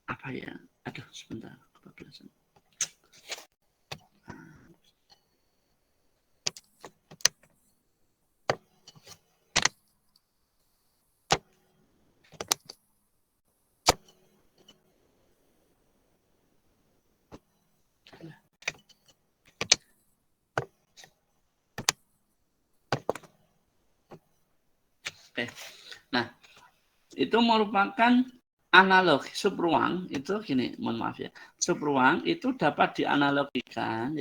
S1: apa ya? Aduh, sebentar. Oke. Nah, itu merupakan analog subruang itu gini, mohon maaf ya. Subruang itu dapat dianalogikan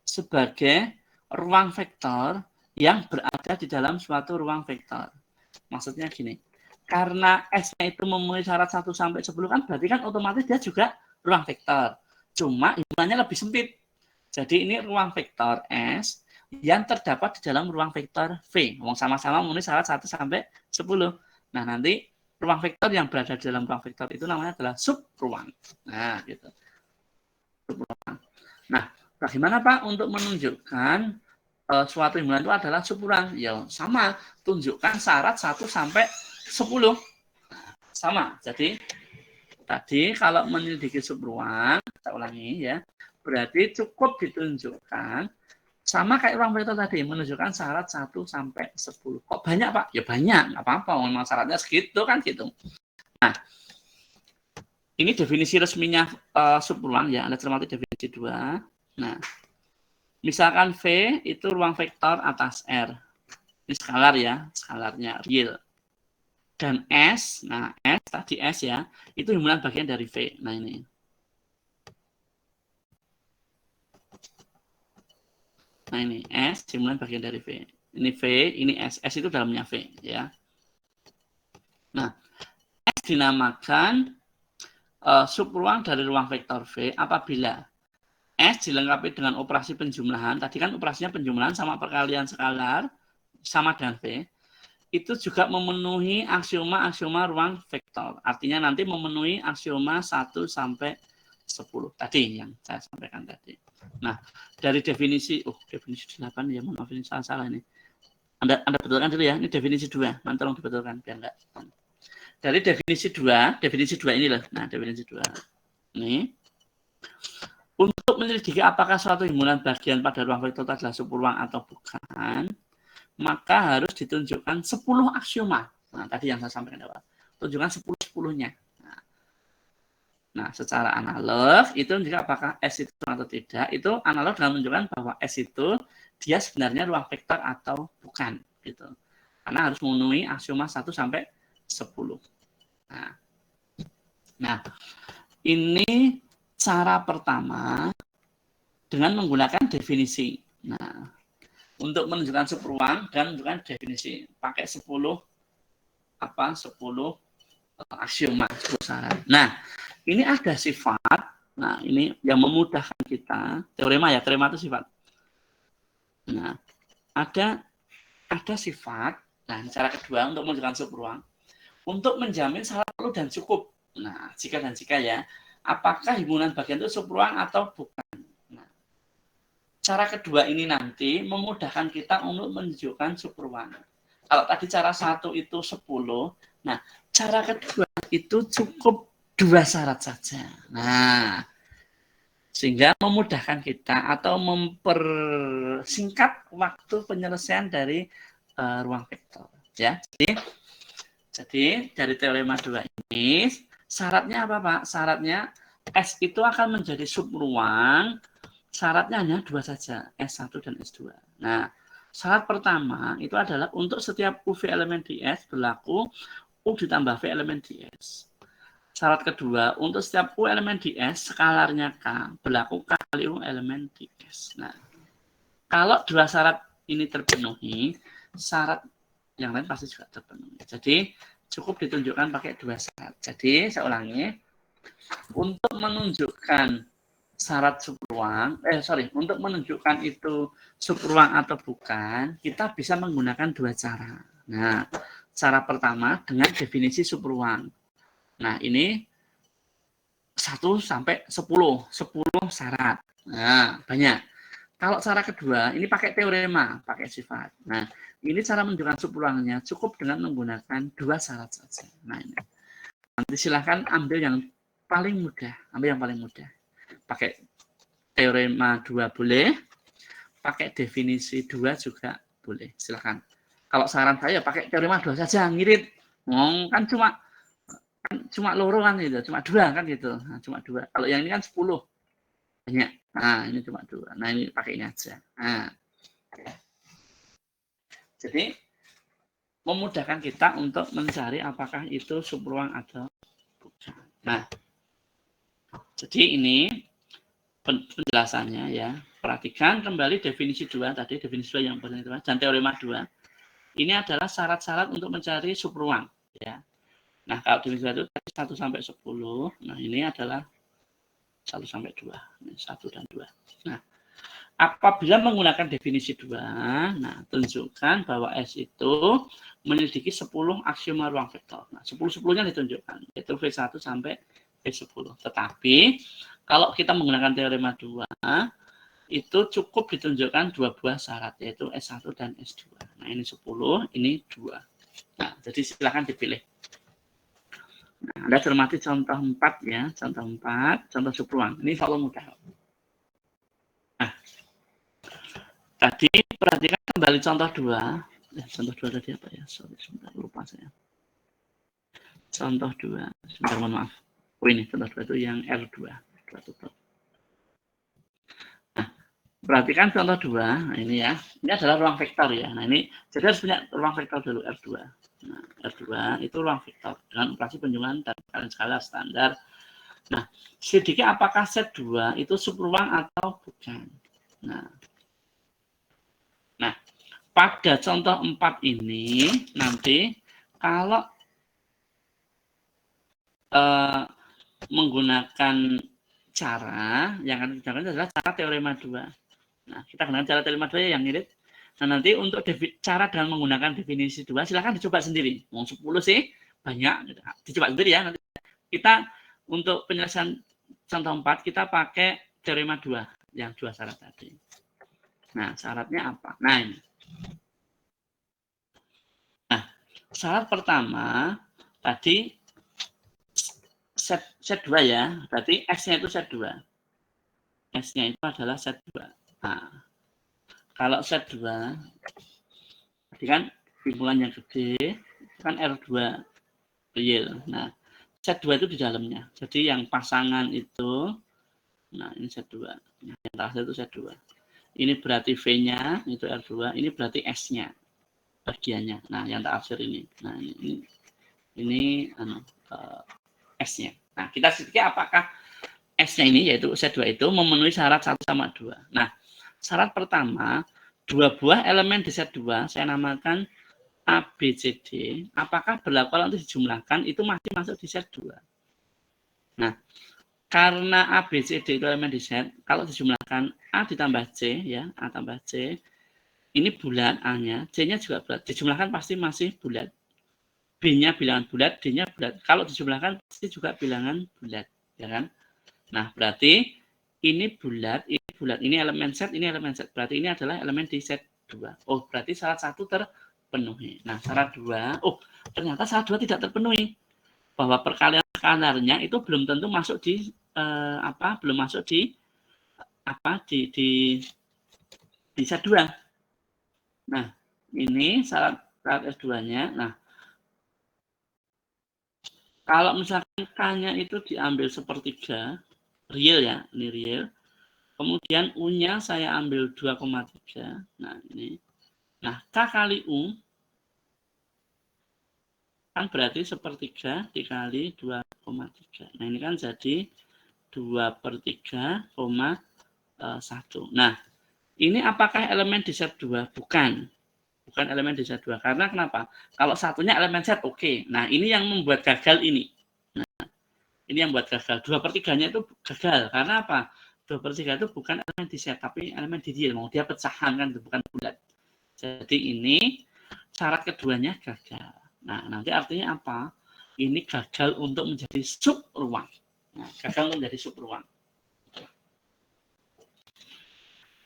S1: sebagai ruang vektor yang berada di dalam suatu ruang vektor. Maksudnya gini. Karena S-nya itu memenuhi syarat 1 sampai 10 kan berarti kan otomatis dia juga ruang vektor. Cuma himpunannya lebih sempit. Jadi ini ruang vektor S yang terdapat di dalam ruang vektor V. Sama-sama memenuhi syarat 1 sampai 10. Nah, nanti ruang vektor yang berada di dalam ruang vektor itu namanya adalah subruang. Nah, gitu. Subruang. Nah, bagaimana Pak untuk menunjukkan suatu himpunan itu adalah subruang? Ya, sama. Tunjukkan syarat 1 sampai 10. Sama. Jadi, tadi kalau menyelidiki subruang, kita ulangi ya, berarti cukup ditunjukkan sama kayak ruang vektor tadi, menunjukkan syarat 1 sampai 10. Kok banyak, Pak? Ya banyak, nggak apa-apa, memang syaratnya segitu kan gitu. Nah, ini definisi resminya subruang ya, Anda cermati definisi 2. Nah, misalkan V itu ruang vektor atas R. Ini skalar ya, skalarnya real. Dan S, nah S tadi S ya, itu himpunan bagian dari V. Nah ini. Nah ini S himpunan bagian dari V. Ini V, ini S. S itu dalamnya V ya. Nah, S dinamakan subruang dari ruang vektor V apabila S dilengkapi dengan operasi penjumlahan. Tadi kan operasinya penjumlahan sama perkalian skalar sama dengan V. Itu juga memenuhi aksioma-aksioma ruang vektor. Artinya nanti memenuhi aksioma 1 sampai 10 tadi yang saya sampaikan tadi. Nah, dari definisi definisi 8 ya, maaf ini salah ini. Anda betulkan dulu ya, ini definisi 2. Nanti tolong dibetulkan biar enggak. Dari definisi 2 ini loh. Nah, definisi 2. Ini untuk menyelidiki apakah suatu himpunan bagian pada ruang vektor adalah subruang atau bukan, maka harus ditunjukkan 10 aksioma. Nah, tadi yang saya sampaikan awal. Tunjukkan 10-10-nya. Nah, secara analog itu juga apakah S itu atau tidak, itu analog dengan menunjukkan bahwa S itu dia sebenarnya ruang vektor atau bukan gitu. Karena harus memenuhi aksioma 1 sampai 10. Nah, ini cara pertama dengan menggunakan definisi. Nah, untuk menunjukkan subruang dan menunjukkan definisi pakai 10 aksioma, 10 syarat. Nah, ini ada sifat. Nah, ini yang memudahkan kita. Teorema ya, teorema itu sifat. Nah, ada sifat. Nah, cara kedua untuk menunjukkan subruang untuk menjamin syarat perlu dan cukup. Nah, jika dan jika ya, apakah himpunan bagian itu subruang atau bukan? Nah, cara kedua ini nanti memudahkan kita untuk menunjukkan subruang. Kalau tadi cara 1 itu 10, nah cara kedua itu cukup 2 syarat saja. Nah, sehingga memudahkan kita atau mempersingkat waktu penyelesaian dari ruang vektor. Ya, jadi dari teorema 2 ini syaratnya apa, Pak? Syaratnya S itu akan menjadi subruang. Syaratnya hanya 2 saja, S1 dan S2. Nah, syarat pertama itu adalah untuk setiap UV elemen di S berlaku U ditambah V elemen di S. Syarat kedua, untuk setiap U elemen di S, skalarnya K, berlaku K kali U elemen di S. Nah, kalau 2 syarat ini terpenuhi, syarat yang lain pasti juga terpenuhi. Jadi, cukup ditunjukkan pakai 2 syarat. Jadi, saya ulangi, untuk menunjukkan syarat subruang, untuk menunjukkan itu subruang atau bukan, kita bisa menggunakan 2 cara. Nah, cara pertama dengan definisi subruang. Nah, ini 1 sampai 10 syarat. Nah, banyak. Kalau cara kedua, ini pakai teorema, pakai sifat. Nah, ini cara menunjukkan subruangnya cukup dengan menggunakan 2 syarat saja. Nah, ini. Nanti silahkan ambil yang paling mudah, pakai teorema 2 boleh, pakai definisi 2 juga boleh, silahkan. Kalau saran saya pakai teorema 2 saja, ngirit. Kan cuma loro kan gitu, cuma 2 kan gitu. Nah, cuma 2. Kalau yang ini kan 10. Banyak. Nah, ini cuma 2. Nah, ini pakai ini aja. Nah. Jadi memudahkan kita untuk mencari apakah itu subruang atau bukan. Nah, jadi ini penjelasannya ya. Perhatikan kembali definisi 2 tadi, definisi 2 yang benar dan teorema 2. Ini adalah syarat-syarat untuk mencari subruang ya. Nah, kalau definisi 2 itu tadi 1 sampai 10. Nah, ini adalah 1 sampai 2. Ini 1 dan 2. Nah, apabila menggunakan definisi 2, nah tunjukkan bahwa S itu memiliki 10 aksioma ruang vektor. Nah, 10-10-nya ditunjukkan, yaitu V1 sampai V10. Tetapi kalau kita menggunakan teorema 2, itu cukup ditunjukkan 2 buah syarat, yaitu S1 dan S2. Nah, ini 10, ini 2. Nah, jadi silakan dipilih. Nah, Anda cermati contoh 4 ya, contoh 4, contoh subruang. Ini selalu mudah. Nah, tadi perhatikan kembali contoh 2. Contoh 2 tadi apa ya? Sorry, sebentar lupa saya. Contoh 2, sebentar mohon maaf. Oh ini contoh 2 itu yang R2. Nah, perhatikan contoh 2. Nah, ini ya. Ini adalah ruang vektor ya. Nah, ini jadi harus punya ruang vektor dulu R2. Nah, R2 itu ruang vektor dengan operasi penjumlahan dan kalian skala standar. Nah, sedikit apakah set 2 itu subruang atau bukan? Nah, pada contoh 4 ini nanti kalau menggunakan cara yang akan kita gunakan adalah cara teorema 2. Nah, kita gunakan cara teorema 2 yang mirip. Nah, nanti untuk cara dengan menggunakan definisi 2 silahkan dicoba sendiri. Mau 10 sih banyak, dicoba sendiri ya. Nanti kita untuk penyelesaian contoh 4 kita pakai teorema 2 yang 2 syarat tadi. Nah, syaratnya apa? Nah, ini. Nah, syarat pertama tadi set 2 ya. Berarti X-nya itu set 2. S-nya itu adalah set 2. Nah, kalau set 2 tadi kan bimbungan yang gede kan R2 real. Nah, set 2 itu di dalamnya. Jadi yang pasangan itu, nah ini set 2. Yang terakhir itu set 2. Ini berarti V-nya, itu R2. Ini berarti S-nya, bagiannya. Nah, yang terakhir ini. Nah, ini S-nya. Nah, kita sedikit apakah S-nya ini, yaitu set 2 itu memenuhi syarat 1 sama 2. Nah, syarat pertama, 2 buah elemen di set 2, saya namakan A, B, C, D, apakah berlaku kalau nanti dijumlahkan, itu masih masuk di set 2. Nah, karena A, B, C, D itu elemen di set, kalau dijumlahkan A ditambah C, ya, A tambah C, ini bulat A-nya, C-nya juga bulat. Dijumlahkan pasti masih bulat. B-nya bilangan bulat, D-nya bulat. Kalau dijumlahkan pasti juga bilangan bulat, ya kan? Nah, berarti ini bulat bulat. Ini elemen set, ini elemen set. Berarti ini adalah elemen di set 2. Oh, berarti syarat 1 terpenuhi. Nah, syarat 2, oh, ternyata syarat 2 tidak terpenuhi. Bahwa perkalian skalarnya itu belum tentu masuk di belum masuk di di set 2. Nah, ini syarat S2-nya. Nah, kalau misalkan K-nya itu diambil sepertiga, real ya, ini real. Kemudian U-nya saya ambil 2,3. Nah, ini. Nah, K kali U kan berarti sepertiga dikali 2,3. Nah, ini kan jadi 2/3,1. Nah, ini apakah elemen di set 2? Bukan. Bukan elemen di set 2. Karena kenapa? Kalau satunya elemen set, oke. Nah, ini yang membuat gagal ini. Nah, ini yang membuat gagal. 2/3-nya itu gagal. Karena apa? 2/3 itu bukan elemen di set, tapi elemen di real. Mau dia pecahan kan, bukan bulat. Jadi ini syarat keduanya gagal. Nah, nanti artinya apa? Ini gagal untuk menjadi sub ruang. Nah, gagal untuk menjadi sub ruang.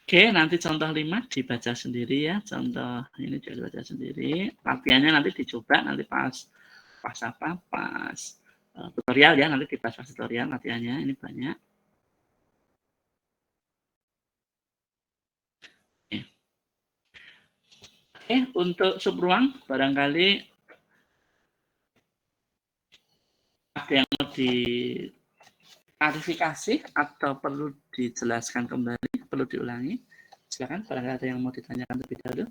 S1: Oke, nanti contoh 5 dibaca sendiri ya. Contoh ini juga dibaca sendiri. Latihannya nanti dicoba nanti pas tutorial ya, nanti dibahas pas tutorial latihannya, ini banyak. Oke, untuk subruang barangkali ada yang mau diklarifikasi atau perlu dijelaskan kembali, perlu diulangi. Silakan, barangkali ada yang mau ditanyakan lebih dahulu.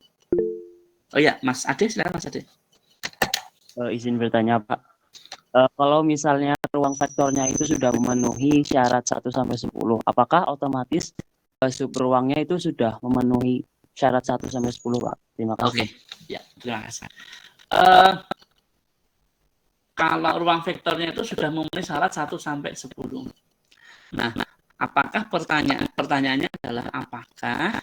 S1: Oh ya, Mas Ade, silakan Mas Ade.
S2: Izin bertanya, Pak. Kalau misalnya ruang vektornya itu sudah memenuhi syarat 1 sampai 10, apakah otomatis subruangnya itu sudah memenuhi syarat 1 sampai 10, Pak? Terima kasih.
S1: Oke, ya, terima kasih. Kalau ruang vektornya itu sudah memenuhi syarat 1 sampai 10. Nah, apakah pertanyaannya adalah apakah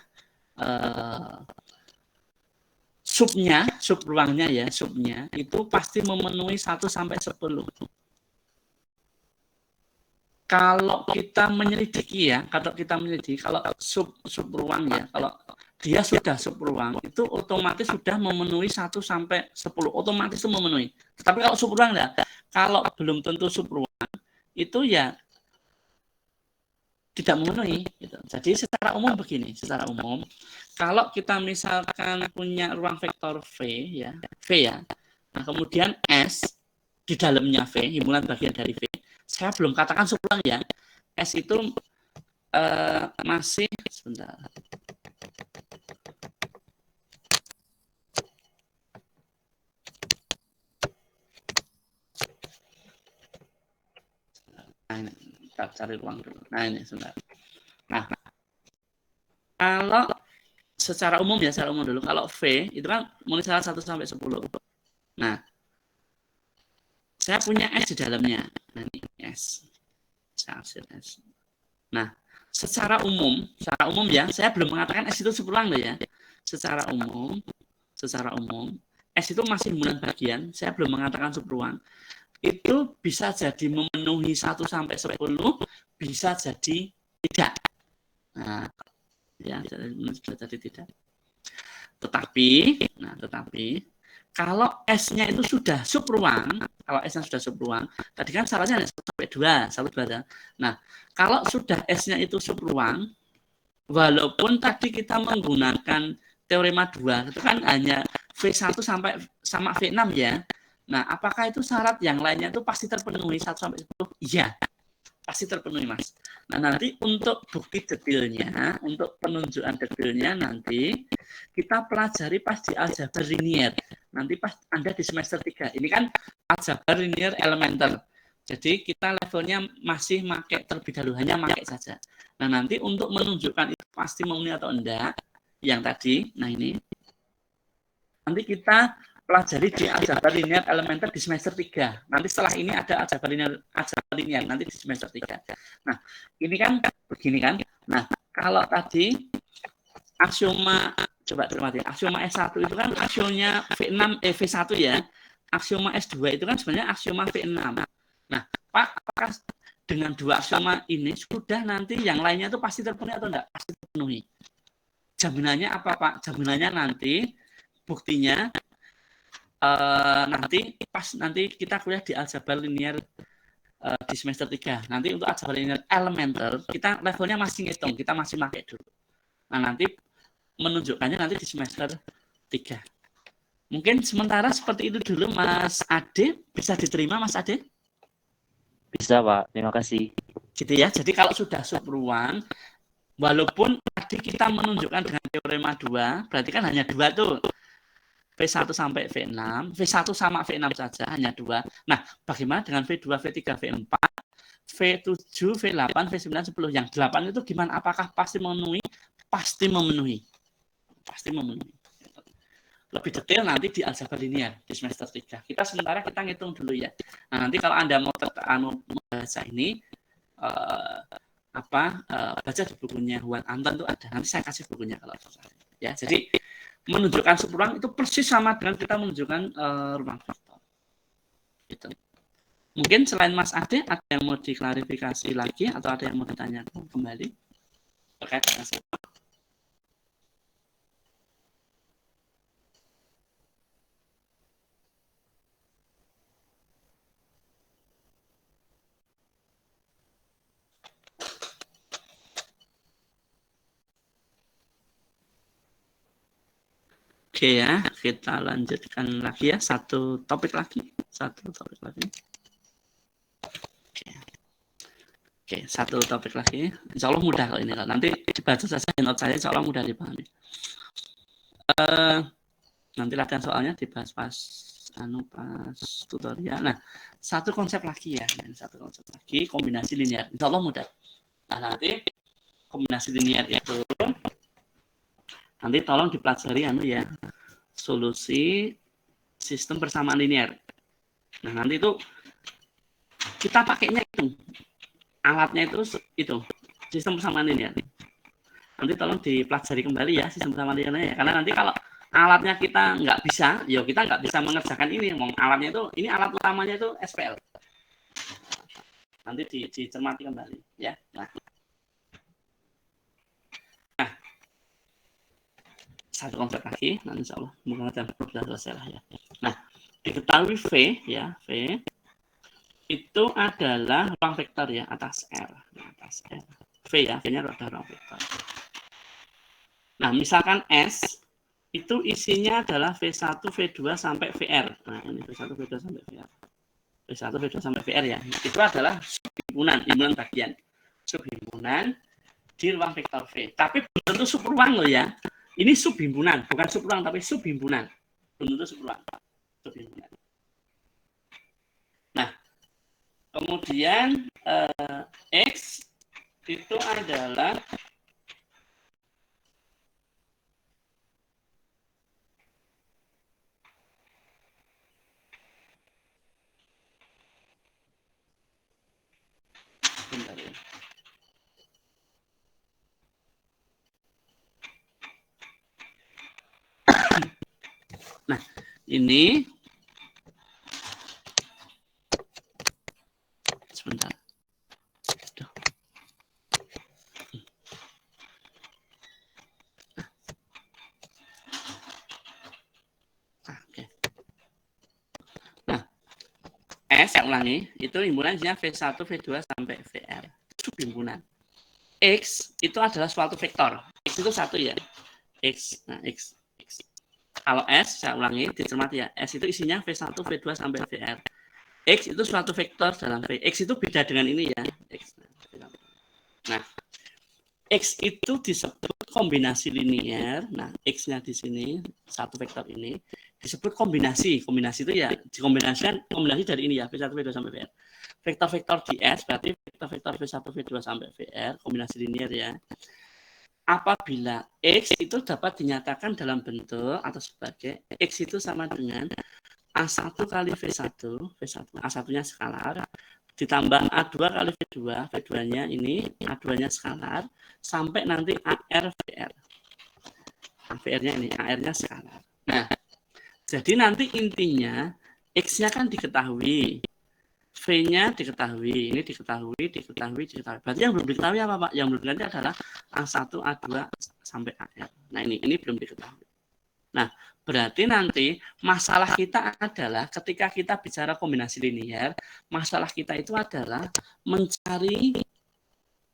S1: sub ruangnya ya, subnya itu pasti memenuhi 1 sampai 10. Kalau kita menyelidiki ya, kalau sub ruang ya, kalau dia sudah sub ruang itu otomatis sudah memenuhi 1 sampai 10, otomatis itu memenuhi. Tetapi kalau sub ruang ya, kalau belum tentu sub ruang itu ya tidak memenuhi gitu. Jadi secara umum begini, secara umum kalau kita misalkan punya ruang vektor V ya, nah kemudian S di dalamnya V, himpunan bagian dari V, saya belum katakan subruang ya, S itu masih sebentar. Nah, ini kita cari ruang dulu. Nah, ini sebentar. Nah, kalau secara umum ya, secara umum dulu. Kalau V itu kan mulai syarat 1 sampai 10. Nah, saya punya S di dalamnya. Nah, ini S. Saya hasil S. Nah, secara umum ya, saya belum mengatakan S itu subruang loh ya. Secara umum, S itu masih himpunan bagian, saya belum mengatakan subruang. Itu bisa jadi memenuhi 1 sampai 10, bisa jadi tidak. Nah, ya, bisa jadi tidak. Tetapi kalau S-nya itu sudah subruang, tadi kan syaratnya 1 sampai 2, 1, 2. Nah, kalau sudah S-nya itu subruang, walaupun tadi kita menggunakan teorema 2, itu kan hanya V1 sampai sama V6 ya. Nah, apakah itu syarat yang lainnya itu pasti terpenuhi 1 sampai 10? Iya, pasti terpenuhi, Mas. Nah, nanti untuk bukti detailnya, untuk penunjukan detailnya nanti kita pelajari pas di aljabar linear. Nanti pas Anda di semester 3. Ini kan aljabar linear elementer. Jadi kita levelnya masih pakai terlebih dahulu, hanya pakai saja. Nah, nanti untuk menunjukkan itu pasti memenuhi atau enggak, yang tadi, nah ini, nanti kita pelajari di aljabar linear elementer di semester 3. Nanti setelah ini ada aljabar linear nanti di semester 3. Nah, ini kan begini kan. Nah, kalau tadi aksioma, coba cermati, aksioma S1 itu kan aksiomanya V1 ya. Aksioma S2 itu kan sebenarnya aksioma V6. Nah, Pak, apakah dengan dua aksioma ini sudah nanti yang lainnya itu pasti terpenuhi atau enggak? Pasti terpenuhi. Jaminannya apa Pak? Jaminannya nanti buktinya nanti pas nanti kita kuliah di aljabar linear di semester 3. Nanti untuk aljabar linear elemental kita levelnya masih ngitung, kita masih pakai dulu. Nah, nanti menunjukkannya nanti di semester 3. Mungkin sementara seperti itu dulu Mas Ade, bisa diterima Mas Ade?
S2: Bisa Pak, terima kasih.
S1: Gitu ya. Jadi kalau sudah subruang, walaupun tadi kita menunjukkan dengan teorema 2, berarti kan hanya 2 tuh. V1 sampai V6, V1 sama V6 saja, hanya 2. Nah, bagaimana dengan V2, V3, V4, V7, V8, V9, 10? Yang 8 itu gimana? Apakah pasti memenuhi? Pasti memenuhi. Pasti memenuhi. Lebih detail nanti di aljabar linear di semester 3. Kita sementara kita ngitung dulu ya. Nah, nanti kalau Anda mau membaca ini baca di bukunya Juan Anton itu ada. Nanti saya kasih bukunya kalau tertarik. Ya, jadi menunjukkan subruang itu persis sama dengan kita menunjukkan ruang vektor. Gitu. Mungkin selain Mas Ade ada yang mau diklarifikasi lagi atau ada yang mau ditanyakan kembali terkait dengan subruang? Oke ya, kita lanjutkan lagi ya, satu topik lagi. Oke, satu topik lagi. Insya Allah mudah kalau ini. Nanti dibaca saja note saya, insya Allah mudah dipahami. Nanti latihan soalnya dibahas pas tutorial. Nah, satu konsep lagi ya, kombinasi linear. Insya Allah mudah. Nah, nanti kombinasi linear itu nanti tolong dipelajari ya, solusi sistem persamaan linear. Nah, nanti itu kita pakainya itu alatnya itu sistem persamaan linear. Nanti tolong dipelajari kembali ya sistem persamaan linear ya, karena nanti kalau alatnya kita nggak bisa, ya kita nggak bisa mengerjakan ini. Alatnya itu, ini alat utamanya itu SPL. Nanti dicermati kembali ya. Nah, satu konsep lagi, nanti insya Allah mungkin sudah selesai lah ya. Nah, diketahui V ya, V itu adalah ruang vektor ya, atas R. V ya, V-nya adalah ruang vektor. Nah, misalkan S itu isinya adalah V1, V2 sampai VR. Nah, ini V1, V2 sampai VR. V1, V2 sampai VR ya. Itu adalah himpunan bagian. Subhimpunan di ruang vektor V. Tapi belum tentu subruang loh ya. Ini subhimpunan, bukan subruang tapi subhimpunan. Belum tentu subruang. Subhimpunan. Nah, kemudian X itu adalah bentar ya. Nah, ini sebentar. Oke. Nah, S saya ulangi, itu himpunannya V1, V2 sampai VR. Subhimpunan. X itu adalah suatu vektor. X itu satu ya. X. Nah, X. Kalau S, saya ulangi, dicermati ya. S itu isinya V1, V2 sampai VR. X itu suatu vektor dalam V. X itu beda dengan ini ya. X. Nah, X itu disebut kombinasi linear. Nah, X-nya di sini, satu vektor ini, disebut kombinasi. Kombinasi itu ya, dikombinasikan kombinasi dari ini ya, V1, V2 sampai VR. Vektor-vektor di S berarti vektor-vektor V1, V2 sampai VR, kombinasi linear ya. Apabila X itu dapat dinyatakan dalam bentuk atau sebagai X itu sama dengan A1 kali V1, A1-nya skalar, ditambah A2 kali V2, V2-nya ini, A2-nya skalar, sampai nanti AR, VR. VR-nya ini, AR-nya skalar. Nah, jadi nanti intinya X-nya kan diketahui, V-nya diketahui, ini diketahui. Berarti yang belum diketahui apa, Pak? Yang belum diketahui adalah A1, A2 sampai AR. Nah, ini belum diketahui. Nah, berarti nanti masalah kita adalah ketika kita bicara kombinasi linear, masalah kita itu adalah mencari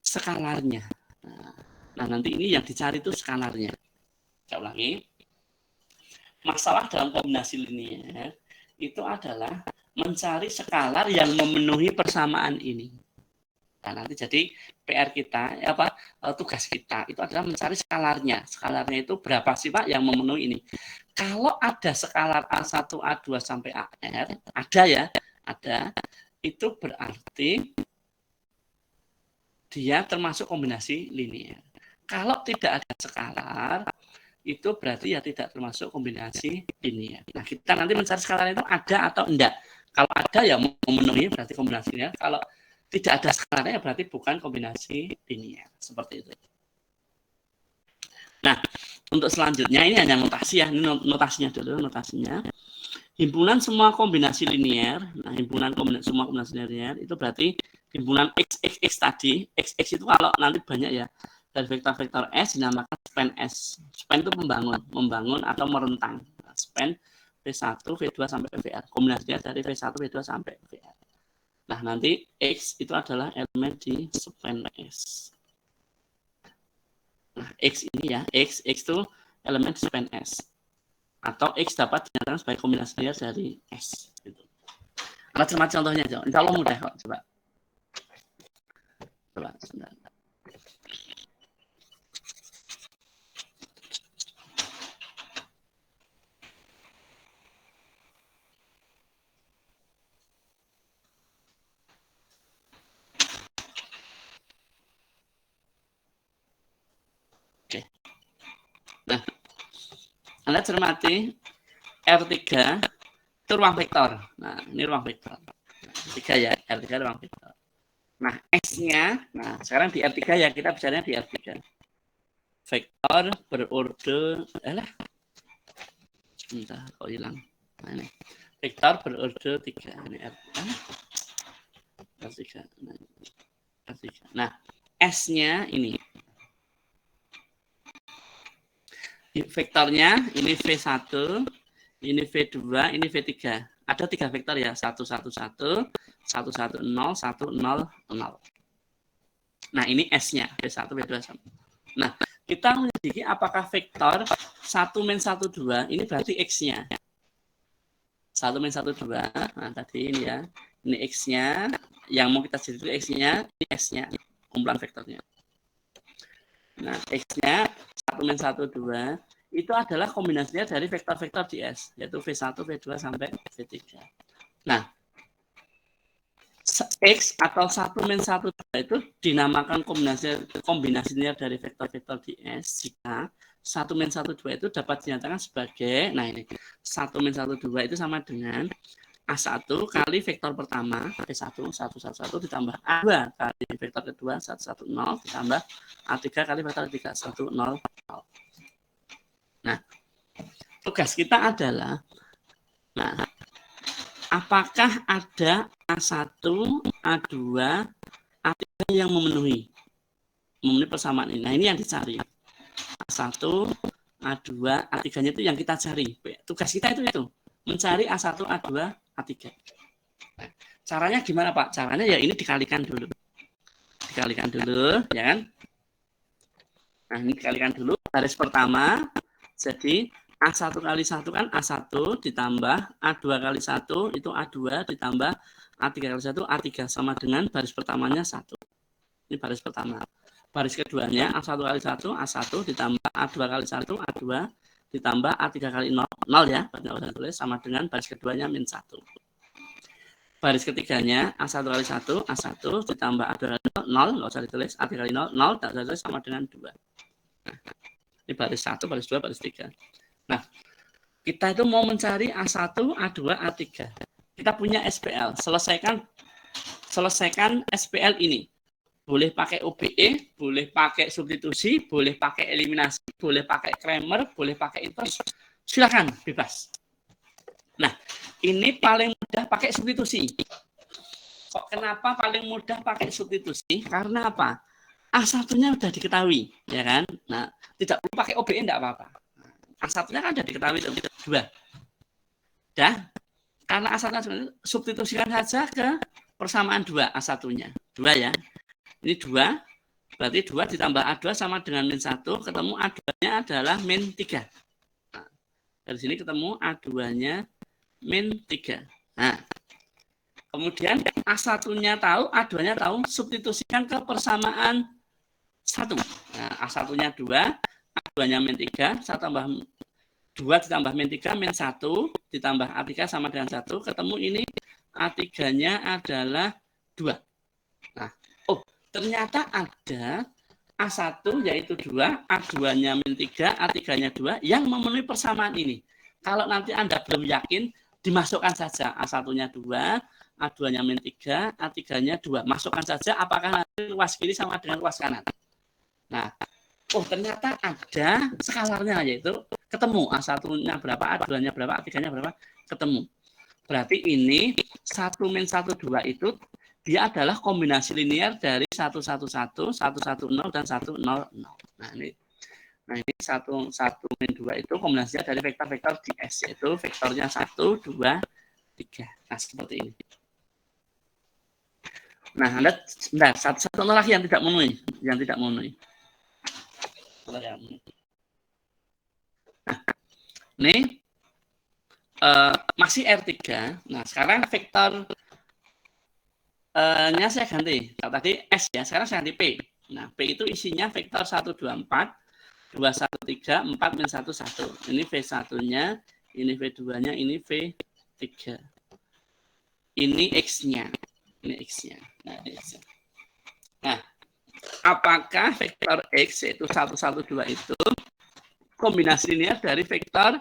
S1: skalarnya. Nah, nanti ini yang dicari itu skalarnya. Saya ulangi. Masalah dalam kombinasi linear itu adalah mencari skalar yang memenuhi persamaan ini. Nah, nanti jadi PR kita, tugas kita itu adalah mencari skalarnya. Skalarnya itu berapa sih, Pak, yang memenuhi ini? Kalau ada skalar A1, A2 sampai AR, ada, itu berarti dia termasuk kombinasi linear. Kalau tidak ada skalar, itu berarti ya tidak termasuk kombinasi linear. Nah, kita nanti mencari skalar itu ada atau enggak. Kalau ada ya memenuhi berarti kombinasi linear. Kalau tidak ada skalarnya berarti bukan kombinasi linear. Seperti itu. Nah, untuk selanjutnya ini hanya notasi ya. Ini notasinya dulu, notasinya. Himpunan semua kombinasi linear. Nah, himpunan semua kombinasi linear itu berarti himpunan x tadi. X itu kalau nanti banyak ya. Dari vektor-vektor S dinamakan span S. Span itu membangun atau merentang. Nah, span V1, V2 sampai VR. Kombinasinya dari V1, V2 sampai VR. Nah, nanti X itu adalah elemen di span S. Nah, X ini ya, X itu elemen di span S. Atau X dapat dinyatakan sebagai kombinasi linear dari S. Gitu. Macam-macam contohnya, insya Allah mudah kok. Coba sebentar. Oke. Nah, Anda cermati R3 itu ruang vektor. Nah, ini ruang vektor. R3 ya, R3 ruang vektor. Nah, S-nya, nah sekarang di R3 ya, kita bicaranya di R3. Vektor berorder, sebentar, kok hilang. Nah, ini. Vektor berorder 3. Ini R3. Nah, S-nya ini. Vektornya ini V1, ini V2, ini V3. Ada 3 vektor ya, 1, 1, 1, 1, 1, 0, 1, 0, 0. Nah, ini S-nya, V1, V2. Nah, kita menyelidiki apakah vektor 1 min 1, 2, ini berarti X-nya. 1 min 1, 2, nah tadi ini ya. Ini X-nya, yang mau kita jadi X-nya, ini S-nya, kumpulan vektornya. Nah, X-nya 1 min 1, 2 itu adalah kombinasinya dari vektor-vektor di S, yaitu V1, V2 sampai V3. Nah, X atau 1 min 1, 2 itu dinamakan kombinasinya dari vektor-vektor di S jika 1 min 1, 2 itu dapat dinyatakan sebagai, nah ini, 1 min 1, 2 itu sama dengan A1 kali vektor pertama, V1, 1, 1, 1 ditambah A2 kali vektor kedua, 1, 1, 0 ditambah A3 kali vektor ketiga, 1, 0, 0. Nah, tugas kita adalah, nah, apakah ada A1, A2, A3 yang memenuhi persamaan ini. Nah, ini yang dicari. A1, A2, A3-nya itu yang kita cari. Tugas kita itu mencari A1, A2, A3. Nah, caranya gimana, Pak? Caranya ya ini dikalikan dulu. Dikalikan dulu, ya kan? Nah, ini dikalikan dulu. Garis pertama, jadi A1 kali 1 kan A1 ditambah A2 kali 1 itu A2 ditambah A3 kali 1 A3 sama dengan baris pertamanya 1. Ini baris pertama. Baris keduanya A1 kali 1 A1 ditambah A2 kali 1 A2 ditambah A3 kali 0 0 ya. Berarti tulis sama dengan baris keduanya min 1. Baris ketiganya A1 kali 1 A1 ditambah A2 kali 0 enggak usah ditulis A3 kali 0 0 tak usah ditulis sama dengan 2. Nah, ini baris 1, baris 2, baris 3. Nah, kita itu mau mencari A1, A2, A3. Kita punya SPL. Selesaikan SPL ini. Boleh pakai OBE, boleh pakai substitusi, boleh pakai eliminasi, boleh pakai Cramer, boleh pakai inverse. Silakan, bebas. Nah, ini paling mudah pakai substitusi. Kok kenapa paling mudah pakai substitusi? Karena apa? A1-nya udah diketahui, ya kan? Nah, tidak perlu pakai OBE enggak apa-apa. A1-nya kan udah diketahui itu 2. Dah. Karena A1-nya substitusikan saja ke persamaan 2 A1-nya. 2 ya. Ini 2. Berarti 2 ditambah A2 sama dengan min 1, ketemu A2-nya adalah min 3. Nah, dari sini ketemu A2-nya min 3. Nah, kemudian A1-nya tahu, A2-nya tahu, substitusikan ke persamaan 1. Nah, A1-nya 2, A2-nya min 3, 1 tambah 2 ditambah min 3, min 1, ditambah A3 sama dengan 1, ketemu ini A3-nya adalah 2. Nah, ternyata ada A1 yaitu 2, A2-nya min 3, A3-nya 2 yang memenuhi persamaan ini. Kalau nanti Anda belum yakin, dimasukkan saja A1-nya 2, A2-nya min 3, A3-nya 2. Masukkan saja apakah nanti ruas kiri sama dengan ruas kanan. Nah, ternyata ada skalarnya, yaitu ketemu A1-nya berapa, A2-nya berapa, A3-nya berapa, ketemu. Berarti ini 1 min 1, 2 itu dia adalah kombinasi linear dari 111, 110, dan 100. Nah, ini 1 min 2 itu kombinasinya dari vektor-vektor di S, yaitu vektornya 1, 2, 3. Nah, seperti ini. Nah, Anda satu lagi yang tidak memenuhi, Nah, ini masih R3. Nah, sekarang vektor nya saya ganti. Kalau tadi S ya, sekarang saya ganti P. Nah, P itu isinya vektor 1, 2, 4, 2, 1, 3, 4, min 1, 1. Ini V1-nya, ini V2-nya, ini V3. Ini X-nya. Nah, Nah, apakah vektor X yaitu 1, 1, 2 itu kombinasi linear dari vektor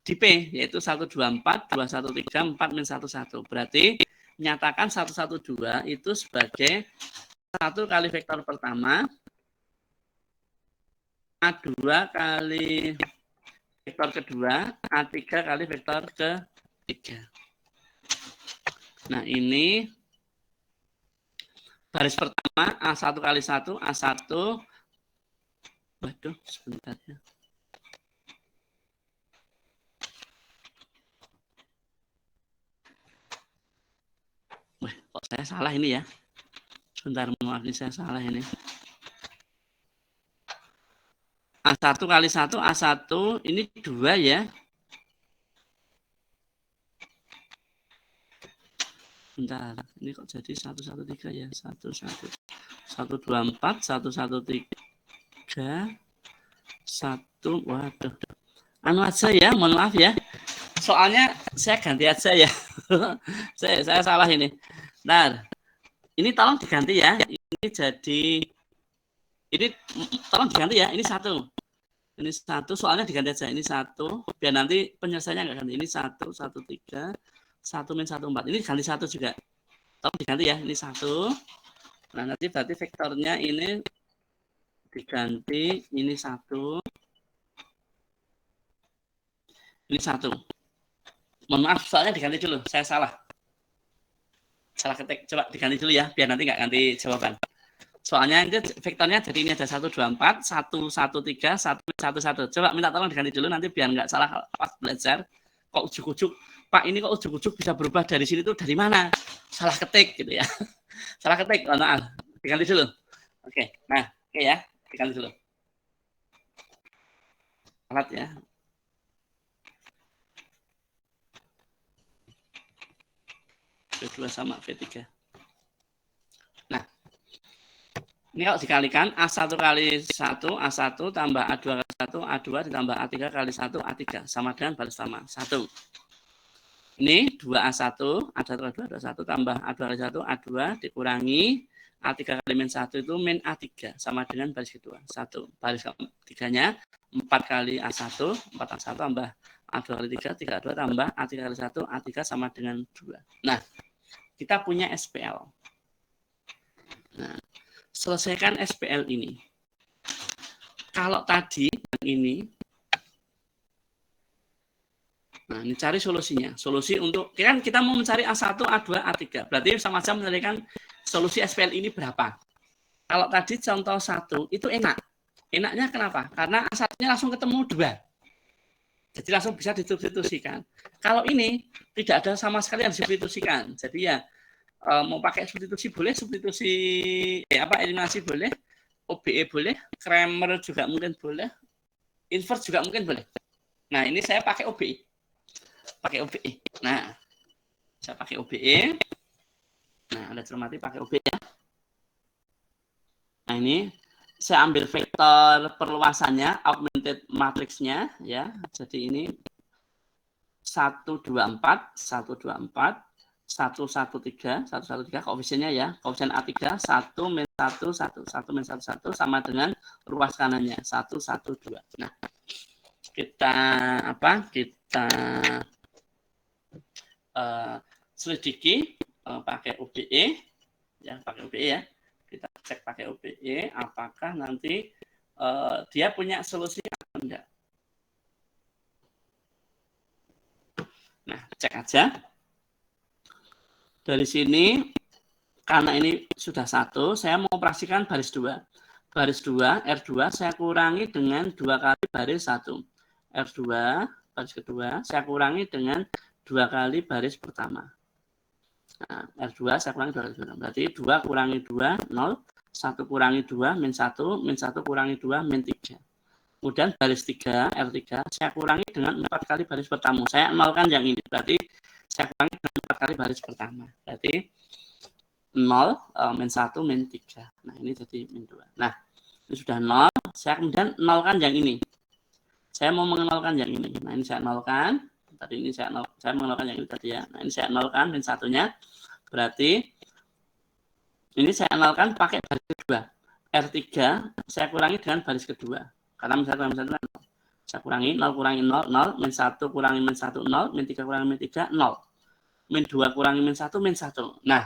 S1: di P, yaitu 1, 2, 4, 2, 1, 3, 4, min 1, 1. Berarti nyatakan 1, 1, 2 itu sebagai 1 kali vektor pertama, A2 kali vektor kedua, A3 kali vektor ketiga. Nah, ini baris pertama, A1 kali 1, A1. Waduh, sebentar ya. Kok saya salah ini ya? Sebentar, maaf ini saya salah ini. A1 kali 1, A1 ini 2 ya. Bentar, ini kok jadi 113 ya? 124, 113, 1, waduh. Anu aja ya, mohon maaf ya. Soalnya saya ganti aja ya. saya salah ini. Nah, ini tolong diganti ya. Ini jadi, ini tolong diganti ya. Ini 1. Ini 1, soalnya diganti aja. Ini 1, biar nanti penyelesaiannya nggak ganti. Ini 1, 1, 3, 1 min 1, 4. Ini ganti 1 juga. Tolong diganti ya. Ini 1. Nah, nanti berarti vektornya ini diganti. Ini 1. Ini 1. Mohon maaf, soalnya diganti dulu. Saya salah ketik. Coba diganti dulu ya, biar nanti nggak ganti jawaban. Soalnya itu vektornya jadi ini ada 1, 2, 4, 1, 1, 3, 1, 1, 1. Coba minta tolong diganti dulu nanti biar nggak salah pas belajar. Kok ujuk-ujuk, Pak ini kok ujuk-ujuk bisa berubah dari sini tuh dari mana? Salah ketik gitu ya. Salah ketik, maaf. Diganti dulu. Oke, nah, oke ya, diganti dulu. Alat ya. V2 sama V3. Nah, ini kalau dikalikan A1 kali 1, A1 tambah A2 kali 1, A2 ditambah A3 kali 1, A3. Sama dengan baris sama. 1. Ini 2A1, A1 kali 2, A1 tambah A2 kali 1, A2 dikurangi A3 kali min 1 itu min A3. Sama dengan baris kedua. 1. Baris ketiganya 4 kali A1, 4A1 tambah A2 kali 3, 3A2 tambah A3 kali 1, A3 sama dengan 2. Nah, kita punya SPL. Nah, selesaikan SPL ini. Kalau tadi yang ini, Nah, ini cari solusinya. Solusi untuk, kan kita mau mencari A1, A2, A3. Berarti sama-sama mencarikan solusi SPL ini berapa. Kalau tadi contoh 1, itu enak. Enaknya kenapa? Karena A1-nya langsung ketemu 2. Jadi langsung bisa disubstitusikan. Kalau ini, tidak ada sama sekali yang disubstitusikan. Jadi ya, mau pakai substitusi boleh, eliminasi boleh, OBE boleh, Kramer juga mungkin boleh, invert juga mungkin boleh. Nah, ini saya pakai OBE. Nah, saya pakai OBE. Nah, Anda cermati pakai OBE ya. Nah, ini saya ambil vektor perluasannya, augmented matrixnya ya. Jadi ini 124, 113 koefisiennya ya. Koefisien A3 1 min 1 min 1 sama dengan ruas kanannya 112. Nah, kita selidiki pakai OBE ya, kita cek pakai OBE apakah nanti dia punya solusi atau enggak. Nah, cek aja dari sini. Karena ini sudah 1, saya mau operasikan baris 2. Baris 2, R2 saya kurangi dengan 2 kali baris 1. R2 baris kedua saya kurangi dengan 2 kali baris pertama. Nah, R2 saya kurangi 2 kali pertama. Berarti 2 kurangi 2, 0. 1 kurangi 2, min 1. Min 1 kurangi 2, min 3. Kemudian baris 3, R3, saya kurangi dengan 4 kali baris pertama. Saya nolkan yang ini. Berarti saya kurangi dengan 4 kali baris pertama. Berarti 0, min 1, min 3. Nah, ini jadi min 2. Nah, ini sudah 0. Saya kemudian nolkan yang ini. Saya mau mengenolkan yang ini. Nah, ini saya nolkan. Tadi ini saya mengenolkan yang ini tadi ya. Nah, ini saya nolkan min 1-nya. Berarti ini saya nolkan pakai baris kedua. R3 saya kurangi dengan baris kedua. Karena min 1 kurangi min 1 kan 0. Saya kurangi 0 kurangi 0, 0. Min 1 kurangi min 1, 0. Min 3 kurangi min 3, 0. Min 2 kurangi min 1, min 1. Nah,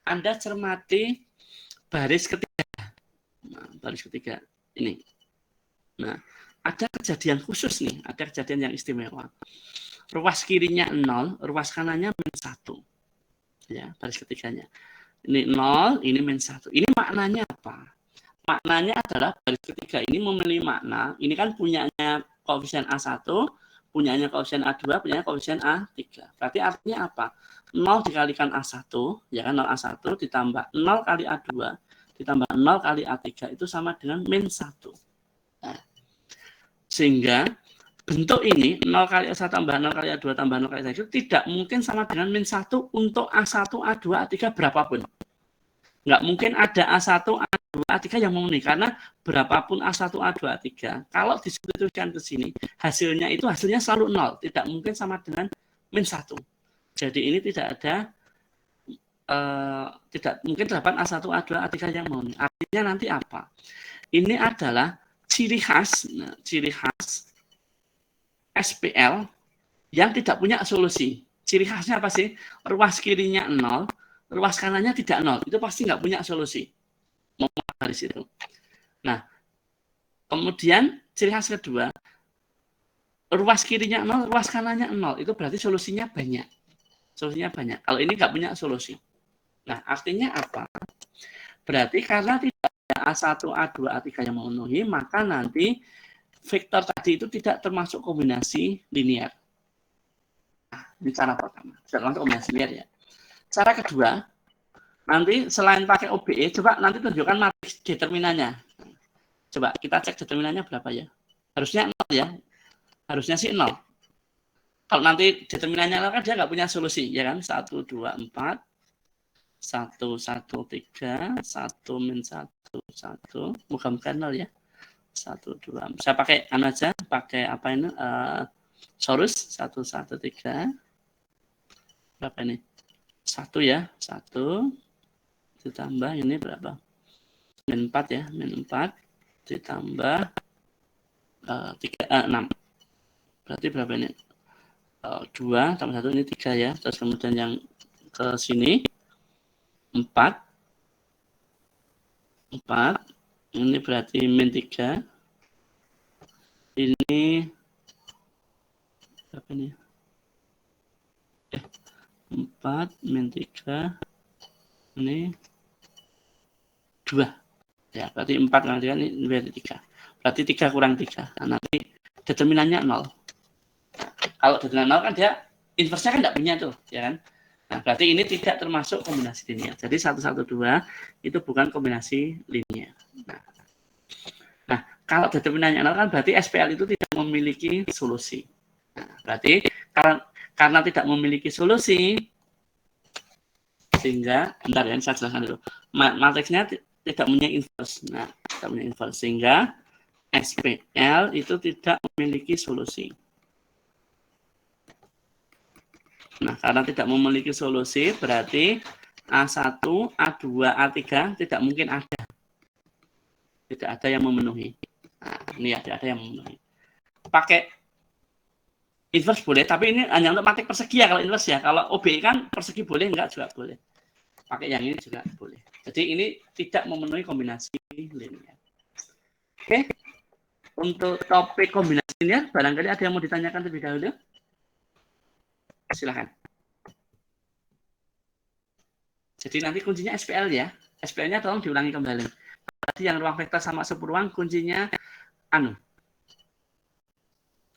S1: Anda cermati baris ketiga. Nah, baris ketiga ini. Nah, ada kejadian khusus nih, ada kejadian yang istimewa. Ruas kirinya 0, ruas kanannya min 1. Ya, baris ketiganya. Ini 0, ini min 1. Ini maknanya apa? Maknanya adalah baris ketiga ini memiliki makna, ini kan punyanya koefisien A1, punyanya koefisien A2, punyanya koefisien A3. Berarti artinya apa? 0 dikalikan A1, ya kan 0 A1 ditambah 0 kali A2 ditambah 0 kali A3 itu sama dengan min 1. Nah, sehingga bentuk ini 0 kali A1 tambah 0 kali A2 tambah 0 kali A3 itu tidak mungkin sama dengan min 1 untuk A1, A2, A3 berapapun. Nggak mungkin ada A1, A2, A3 yang memenuhi, karena berapapun A1, A2, A3, kalau disubstitusikan ke sini, hasilnya selalu 0, tidak mungkin sama dengan min 1. Jadi ini tidak ada, tidak mungkin dapat A1, A2, A3 yang memenuhi. Artinya nanti apa? Ini adalah ciri khas SPL yang tidak punya solusi. Ciri khasnya apa sih? Ruas kirinya 0, ruas kanannya tidak 0. Itu pasti nggak punya solusi. Mau garis itu. Nah, kemudian ciri khas kedua, ruas kirinya 0, ruas kanannya 0. Itu berarti solusinya banyak. Kalau ini nggak punya solusi. Nah, artinya apa? Berarti karena tidak ada A1, A2, A3 yang memenuhi, maka nanti vektor tadi itu tidak termasuk kombinasi linear. Nah, ini cara pertama. Tidak termasuk kombinasi linear ya. Cara kedua, nanti selain pakai OBE, coba nanti tunjukkan matriks determinannya. Coba kita cek determinannya berapa ya. Harusnya 0 ya. Harusnya sih 0. Kalau nanti determinannya 0 kan dia nggak punya solusi, ya kan? 1, 2, 4, 1, 1, 3, 1, min 1, 1. Mudah-mudahan 0 ya. 1, 2. Saya pakai aja, pakai apa ini? Saurus 1, 1, 3. Berapa ini? 1 ya. 1 ditambah ini berapa? Min 4 ya. Min 4 ditambah 6. Berarti berapa ini? 2 tambah 1 ini 3 ya. Terus kemudian yang ke sini 4. Ini berarti min 3. Ini berapa ini? 4 min 3 ini 2 ya, berarti 4 kurang 3 ini berarti 3, berarti 3 kurang 3. Nah, nanti determinannya 0. Kalau determinan 0 kan dia inverse-nya kan tidak punya tuh, ya kan. Nah, berarti ini tidak termasuk kombinasi linear. Jadi 112 itu bukan kombinasi linear. Nah, kalau determinannya 0 kan berarti SPL itu tidak memiliki solusi. Nah, berarti karena tidak memiliki solusi, sehingga, bentar ya, saya jelaskan dulu. Matriksnya tidak punya inverse. Nah, tidak punya inverse, sehingga SPL itu tidak memiliki solusi. Nah, karena tidak memiliki solusi, berarti A1, A2, A3 tidak mungkin ada. Tidak ada yang memenuhi. Nah, ini ada yang memenuhi. Pakai inverse boleh, tapi ini hanya untuk matrik persegi ya kalau inverse ya. Kalau OBI kan persegi boleh, enggak juga boleh. Pakai yang ini juga boleh. Jadi ini tidak memenuhi kombinasi linear. Oke. Untuk topik kombinasi linear, barangkali ada yang mau ditanyakan terlebih dahulu? Silakan. Jadi nanti kuncinya SPL ya. SPL-nya tolong diulangi kembali. Tadi yang ruang vektor sama subruang kuncinya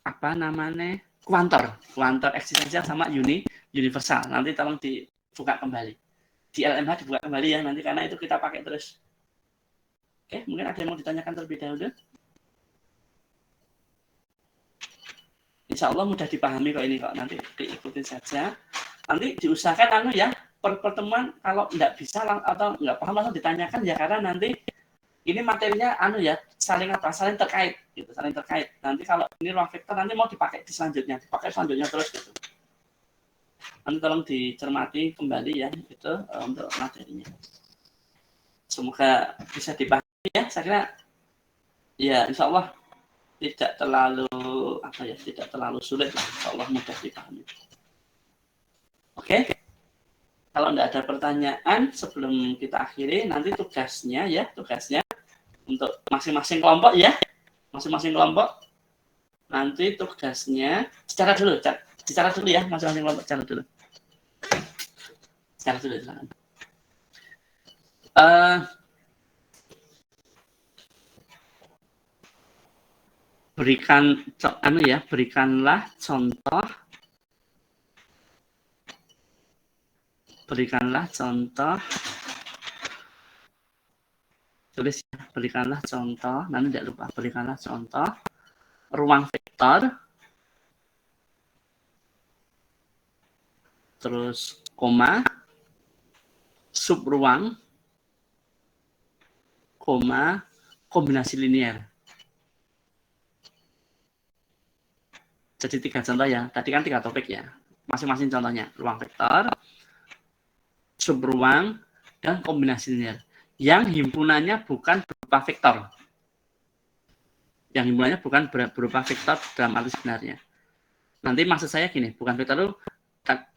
S1: apa namanya? Kuantor eksistensial sama universal. Nanti tolong dibuka kembali. Di LMH dibuka kembali ya nanti, karena itu kita pakai terus. Oke, mungkin ada yang mau ditanyakan terlebih dahulu? Insya Allah mudah dipahami kok ini, kok nanti diikutin saja. Nanti diusahakan ya pertemuan kalau nggak bisa atau nggak paham langsung ditanyakan ya, karena nanti ini materinya ya saling terkait gitu, saling terkait. Nanti kalau ini ruang vektor nanti mau dipakai selanjutnya terus gitu. Nanti tolong dicermati kembali ya itu untuk materinya. Semoga bisa dipahami ya. Saya kira ya insya Allah tidak terlalu sulit lah. Insya Allah mudah dipahami. Oke. Kalau tidak ada pertanyaan sebelum kita akhiri, nanti tugasnya untuk masing-masing kelompok ya. Masing-masing kelompok nanti tugasnya bicara dulu ya, masing-masing kelompok bicara dulu. Silakan. Berikanlah contoh tulis ya, berikanlah contoh, nanti tidak lupa, berikanlah contoh ruang vektor, terus koma, subruang, koma, kombinasi linear. Jadi 3 contoh ya, tadi kan 3 topik ya, masing-masing contohnya, ruang vektor, subruang, dan kombinasi linear. Yang himpunannya bukan berupa vektor. Yang himpunannya bukan berupa vektor dalam arti sebenarnya. Nanti maksud saya gini, bukan vektor itu,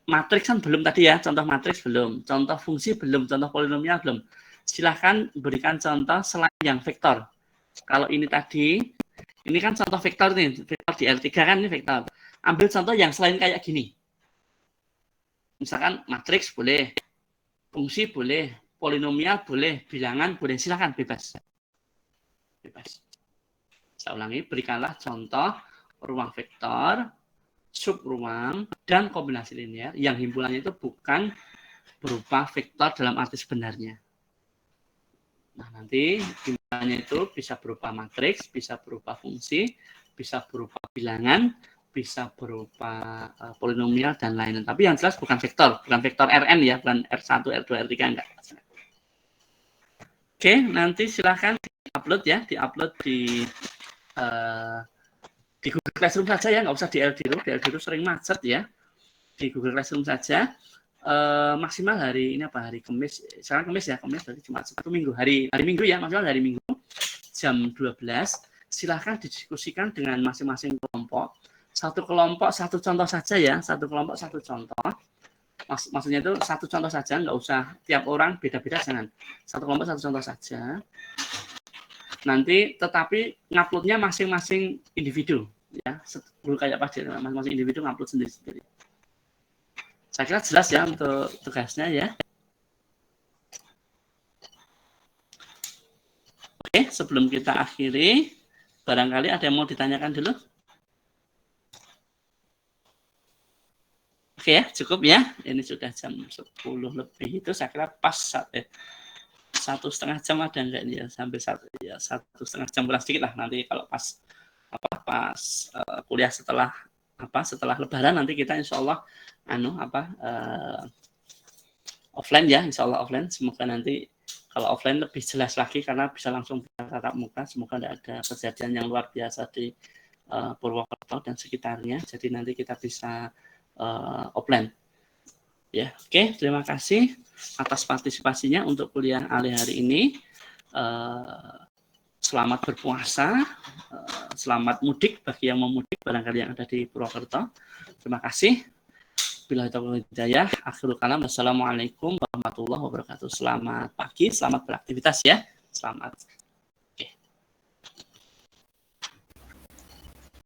S1: matriks kan belum tadi ya, contoh matriks belum, contoh fungsi belum, contoh polinomial belum. Silahkan berikan contoh selain yang vektor. Kalau ini tadi, ini kan contoh vektor nih, vektor di L3 kan ini vektor. Ambil contoh yang selain kayak gini. Misalkan matriks boleh, fungsi boleh, polinomial boleh, bilangan boleh, silakan bebas. Saya ulangi, berikanlah contoh ruang vektor, subruang, dan kombinasi linear yang himpunannya itu bukan berupa vektor dalam arti sebenarnya. Nah, nanti himpunannya itu bisa berupa matriks, bisa berupa fungsi, bisa berupa bilangan, bisa berupa polinomial dan lain-lain. Tapi yang jelas bukan vektor Rn ya, bukan R1, R2, R3 enggak. Oke, nanti silahkan diupload di Google Classroom saja ya, nggak usah di LDRU sering macet ya. Di Google Classroom saja. Maksimal hari Kamis. Sekarang Kamis ya, Kamis berarti cuma Sabtu Minggu. Hari Minggu ya, maksimal hari Minggu jam 12. Silahkan didiskusikan dengan masing-masing kelompok. Satu kelompok satu contoh saja ya, satu kelompok satu contoh. Maksudnya itu satu contoh saja, nggak usah tiap orang beda-beda, jangan. Satu kelompok satu contoh saja. Nanti tetapi nguploadnya masing-masing individu ya, kayak pas masing-masing individu ngupload sendiri-sendiri. Saya kira jelas ya untuk tugasnya ya. Oke, sebelum kita akhiri, barangkali ada yang mau ditanyakan dulu? Oke ya, cukup ya. Ini sudah jam 10 lebih, itu saya kira pas 1,5 jam ada enggak ini ya, sampai 1,5 jam kurang sedikit lah nanti kalau pas kuliah setelah Lebaran nanti kita insya Allah offline ya, insya Allah offline. Semoga nanti kalau offline lebih jelas lagi karena bisa langsung tatap muka. Semoga tidak ada kejadian yang luar biasa di Purwokerto dan sekitarnya. Jadi nanti kita bisa offline. Ya, oke. Terima kasih atas partisipasinya untuk kuliah Ali hari ini. Selamat berpuasa, selamat mudik bagi yang mau mudik barangkali yang ada di Purwokerto. Terima kasih. Billahi taufiq wal hidayah. Akhirul kalam. Wassalamualaikum warahmatullahi wabarakatuh. Selamat pagi, selamat beraktivitas ya. Selamat